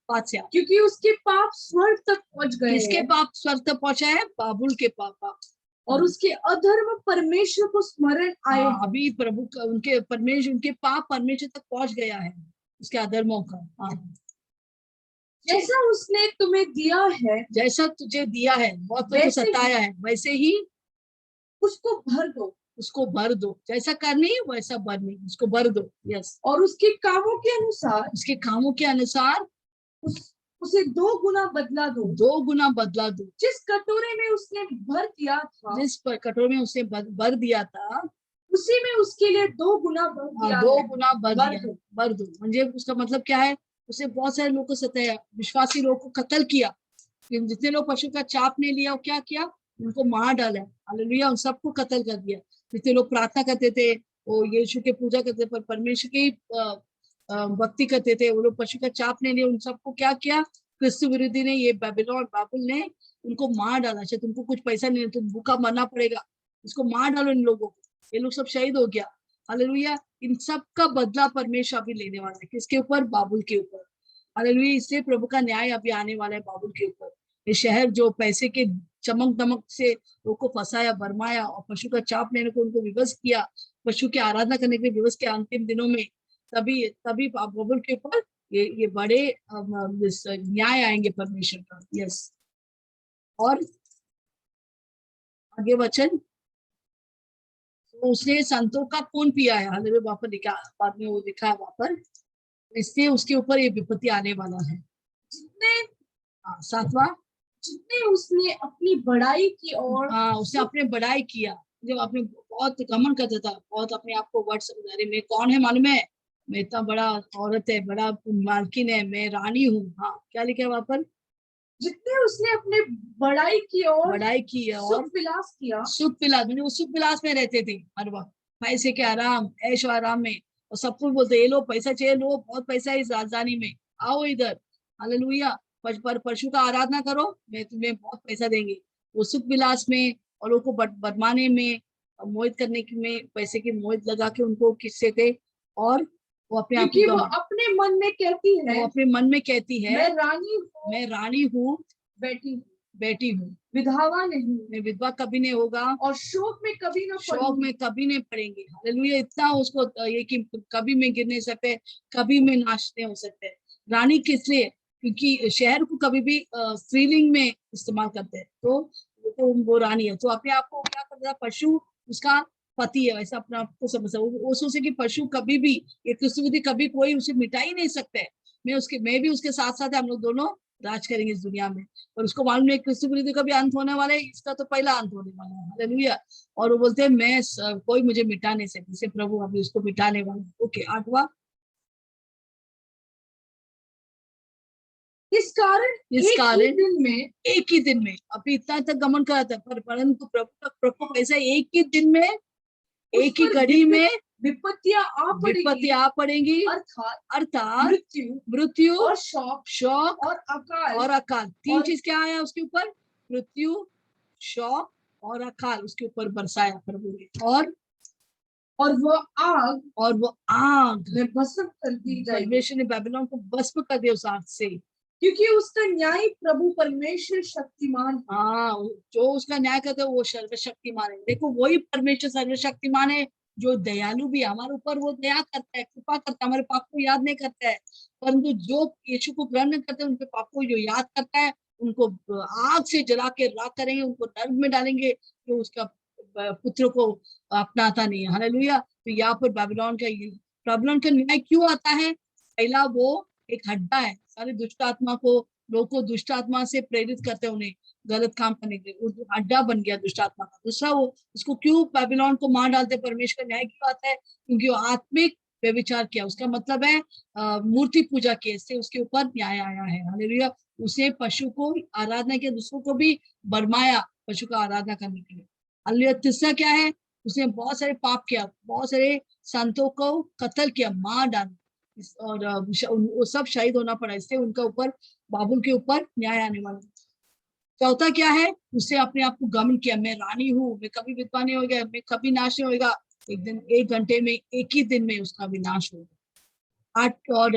5 से 8। क्योंकि उसके पाप स्वर्ग तक पहुंच गए किसके हैं पाप स्वर्ग तक पहुंचा है? बाबुल के पाप। और उसके अधर्म परमेश्वर को स्मरण आए हैं। अभी प्रभु का उनके परमेश्वर, उनके पाप परमेश्वर तक पहुंच गया है, उसके अधर्मों का। जैसा उसने तुम्हें दिया है, जैसा तुझे दिया है, बहुत तुझे वैसे ही सताया है, वैसे ही उसको भर दो। उसको भर दो। जैसा करनी वैसा भरनी, उसको भर दो। यस, और उसके कामों के अनुसार उसके कामों के अनुसार उसे 2 गुना बदला दो। 2 गुना बदला दो। जिस कटोरे में उसने भर दिया था, जिस पर कटोरे में उसने भर दिया था, उसी में उसके लिए 2 गुना भर दिया 2 है। गुना भर भर दिया। दो। भर दो म्हणजे उसका मतलब क्या है? उसे बहुत सारे लोगों को सताया, विश्वासी लोगों को कत्ल किया। जितने लोग पशु का चाप ने लिया, वो क्या किया? उनको मार डाला। हालेलुया, उन सबको कत्ल कर दिया। जितने लोग प्रार्थना करते थे, वो यीशु के पूजा करते थे, पर परमेश्वर की भक्ति करते थे, वो लोग पशु का चाप ने लिया, उन सबको क्या किया? क्रिस्तु विरोधी ने, ये बेबीलोन बाबुल ने उनको मार डाला। अच्छा, तुमको कुछ पैसा नहीं, तुम भूखा मरना पड़ेगा, इसको मार डालो इन लोगों को। ये लोग सब शहीद हो गया। हालेलुया, इन सब का बदला परमेश्वर अभी लेने वाला है। किसके ऊपर? बाबुल के ऊपर। हालेलुया, इससे प्रभु का न्याय अभी आने वाला है बाबुल के ऊपर। ये शहर जो पैसे के चमक दमक से लोगों को फंसाया, भरमाया और पशु का चाप लेने को उनको विवश किया, पशु की आराधना करने के लिए विवश किया अंतिम दिनों में, तभी तभी बाबुल के ऊपर ये बड़े न्याय आएंगे परमेश्वर का। यस, और आगे वचन, तो उसने संतों का खून पिया है। हालेलुया, वहां पर लिखा, बाद में वो लिखा है वहां पर, इसलिए उसके ऊपर ये विपत्ति आने वाला है। जितने 7वां, जितने उसने अपनी बड़ाई की और उसने अपने बड़ाई किया। जब अपने बहुत घमंड करता था, बहुत अपने आप को वर्ड समझा रहे, मैं कौन है मालूम है, मैं इतना बड़ा औरत है, बड़ा मालकिन है, मैं रानी हूँ। हाँ, क्या लिखा है वहां पर? जितने उसने अपने बड़ाई की और बड़ाई की है और सुख विलास किया। सुख विलास, वो सुख विलास में रहते थे हर वक्त, पैसे के आराम, ऐशो आराम में। और सब कुछ बोलते, ये लो पैसा चाहिए, लो बहुत पैसा है इस राजधानी में, आओ इधर। हालेलुया, पर पशु का आराधना करो, मैं तुम्हें बहुत पैसा देंगे। वो सुख विलास में और लोगों को बदमाने में, मोहित करने की में, पैसे की मोहित लगा के उनको किससे थे। और वो अपने आप क्योंकि वो अपने मन में कहती है, वो अपने मन में कहती है, मैं रानी हूँ, बेटी हूँ, विधवा नहीं, मैं विधवा कभी नहीं होगा, और शोक में कभी नहीं पड़ेंगे। हालेलुया, इतना उसको ये कि कभी में गिर नहीं सकते, कभी में नाश नहीं हो सकते। रानी किस लिए? क्योंकि शहर को कभी भी स्त्रीलिंग में इस्तेमाल करते हैं, तो वो रानी है। तो अपने आप को क्या करता है? पशु उसका पति है, वैसा अपने आप को समझता है वो सोचे कि पशु कभी भी, ये क्रिस्तुविधि कभी कोई उसे मिटा ही नहीं सकता है। मैं भी उसके साथ साथ, हम लोग दोनों राज करेंगे इस दुनिया में। और उसको मालूम है क्रिस्तु विरोधी का भी अंत होने वाला है, इसका तो पहला अंत होने वाला है। हालेलुया, और वो बोलते हैं कोई मुझे मिटा नहीं सकता, जैसे प्रभु अभी उसको मिटाने वाला है। ओके, 8वां, इस कारण एक ही दिन में अभी इतना तक गमन करा था, परंतु प्रभु का प्रकोप ऐसा, एक ही दिन में, एक ही घड़ी में विपत्तियां आ पड़ेंगी, अर्थात मृत्यु और शोक और अकाल। 3 चीज क्या आया उसके ऊपर? मृत्यु, शोक और अकाल उसके ऊपर बरसाया प्रभु ने। और वो आग में भस्म कर दी जाएगी। परमेश्वर ने बेबीलोन को भस्म कर दिया उस आग से, क्योंकि उसका न्याय प्रभु परमेश्वर शक्तिमान। जो उसका न्याय करता है वो सर्वशक्तिमान है। देखो, वही परमेश्वर सर्वशक्तिमान है, जो दयालु भी हमारे ऊपर, वो दया करता है, कृपा करता है, हमारे पाप को याद नहीं करता है। परंतु जो यीशु को ग्रहण करते हैं, उनके पाप को जो याद करता है, उनको आग से जला के राख करेंगे, उनको नर्क में डालेंगे, जो उसका पुत्र को अपनाता नहीं है। हालेलुया, तो यहाँ पर बेबीलोन का न्याय क्यों आता है? पहला, वो एक हड्डा है, सारे दुष्ट आत्मा को, लोगों को दुष्ट आत्मा से प्रेरित करते हैं, उन्हें गलत काम करने के लिए, अड्डा बन गया दुष्ट आत्मा का। दूसरा, वो उसको क्यों बेबीलोन को मार डालते? परमेश्वर का न्याय क्यों आता है? क्योंकि वो आत्मिक व्यभिचार किया, उसका मतलब है मूर्ति पूजा की, इससे उसके ऊपर न्याय आया है। हालेलुया, उसे पशु को आराधना किया, दूसरों को भी बरमाया, पशु का आराधना करने के लिए। हालेलुया। तीसरा क्या है, उसने बहुत सारे पाप किया, बहुत सारे संतों को कत्ल किया, मार डाला, और वो सब शहीद होना पड़ा, इससे उनका ऊपर, बाबुल के ऊपर न्याय आने वाला। चौथा क्या है, उसने अपने आप को गमन किया, मैं रानी हूँ, मैं कभी विधवा नहीं होगा, मैं कभी नाश नहीं होगा। एक दिन, 1 घंटे में, एक ही दिन में उसका विनाश होगा। और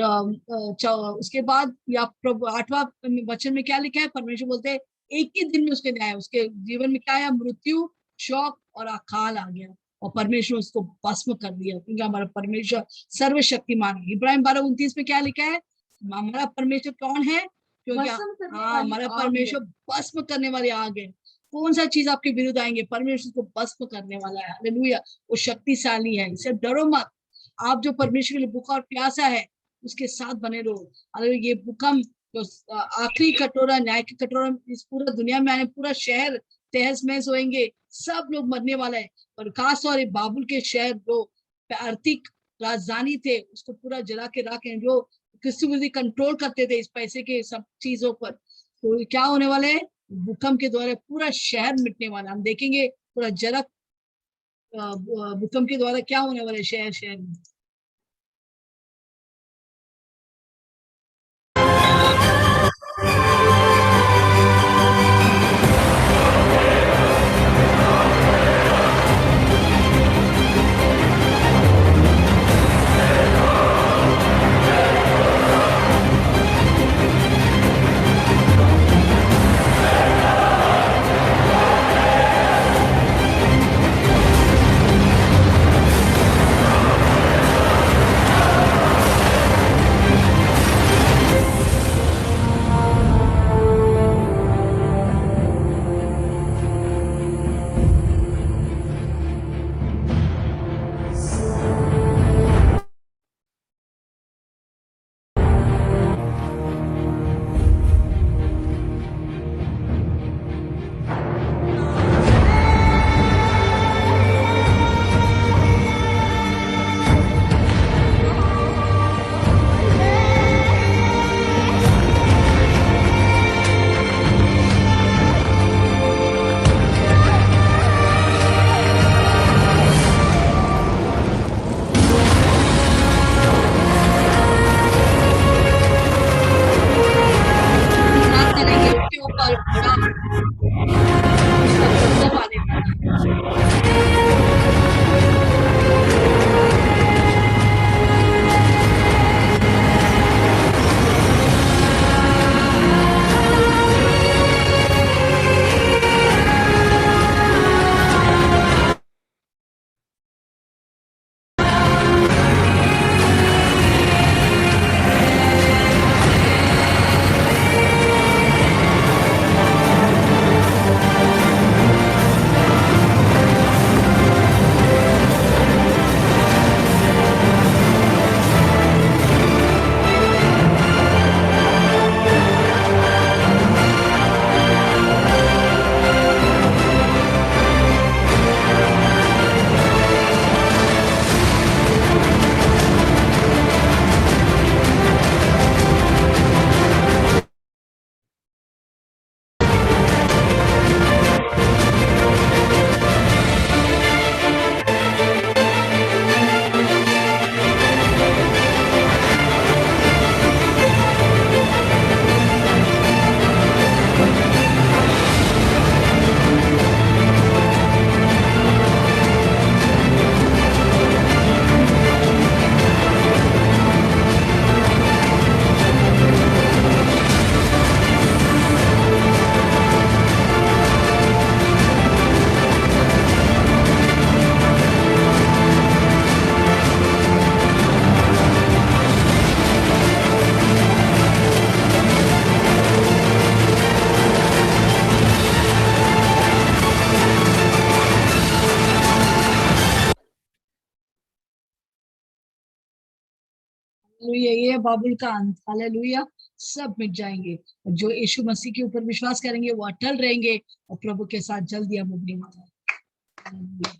उसके बाद या प्रभु 8वां वचन में क्या लिखा है, परमेश्वर बोलते हैं एक ही दिन में उसके न्याय, उसके जीवन में क्या आया, मृत्यु, शोक और अकाल आ गया, और परमेश्वर उसको भस्म कर दिया, क्योंकि हमारा परमेश्वर सर्वशक्तिमान है। इब्राहिम 12:29 में क्या लिखा है, हमारा परमेश्वर कौन है, क्योंकि हमारा परमेश्वर भस्म करने वाली आग है। कौन सा चीज आपके विरुद्ध आएंगे, परमेश्वर को भस्म करने वाला है। हालेलुया। वो शक्तिशाली है, इससे डरो मत। आप जो परमेश्वर के लिए भूखा और प्यासा है, उसके साथ बने रहो। अरे ये भूकंप जो आखिरी कटोरा, न्याय की कटोरा, इस पूरा दुनिया में आने, पूरा शहर तहस महस होएंगे, सब लोग मरने वाला है। और खास तौर बाबुल के शहर जो आर्थिक राजधानी थे, उसको पूरा जला के रखें, जो किसी कंट्रोल करते थे इस पैसे के सब चीजों पर। तो क्या होने वाला है, भूकंप के द्वारा पूरा शहर मिटने वाला, हम देखेंगे पूरा जला, भूकंप के द्वारा क्या होने वाला है शहर शहर में। हालेलुया। ये है बाबुल का अंत। हालेलुया। सब मिट जाएंगे, जो यीशु मसीह के ऊपर विश्वास करेंगे वो अटल रहेंगे, और प्रभु के साथ जल्दी हम मिलने वाला है। हालेलुया।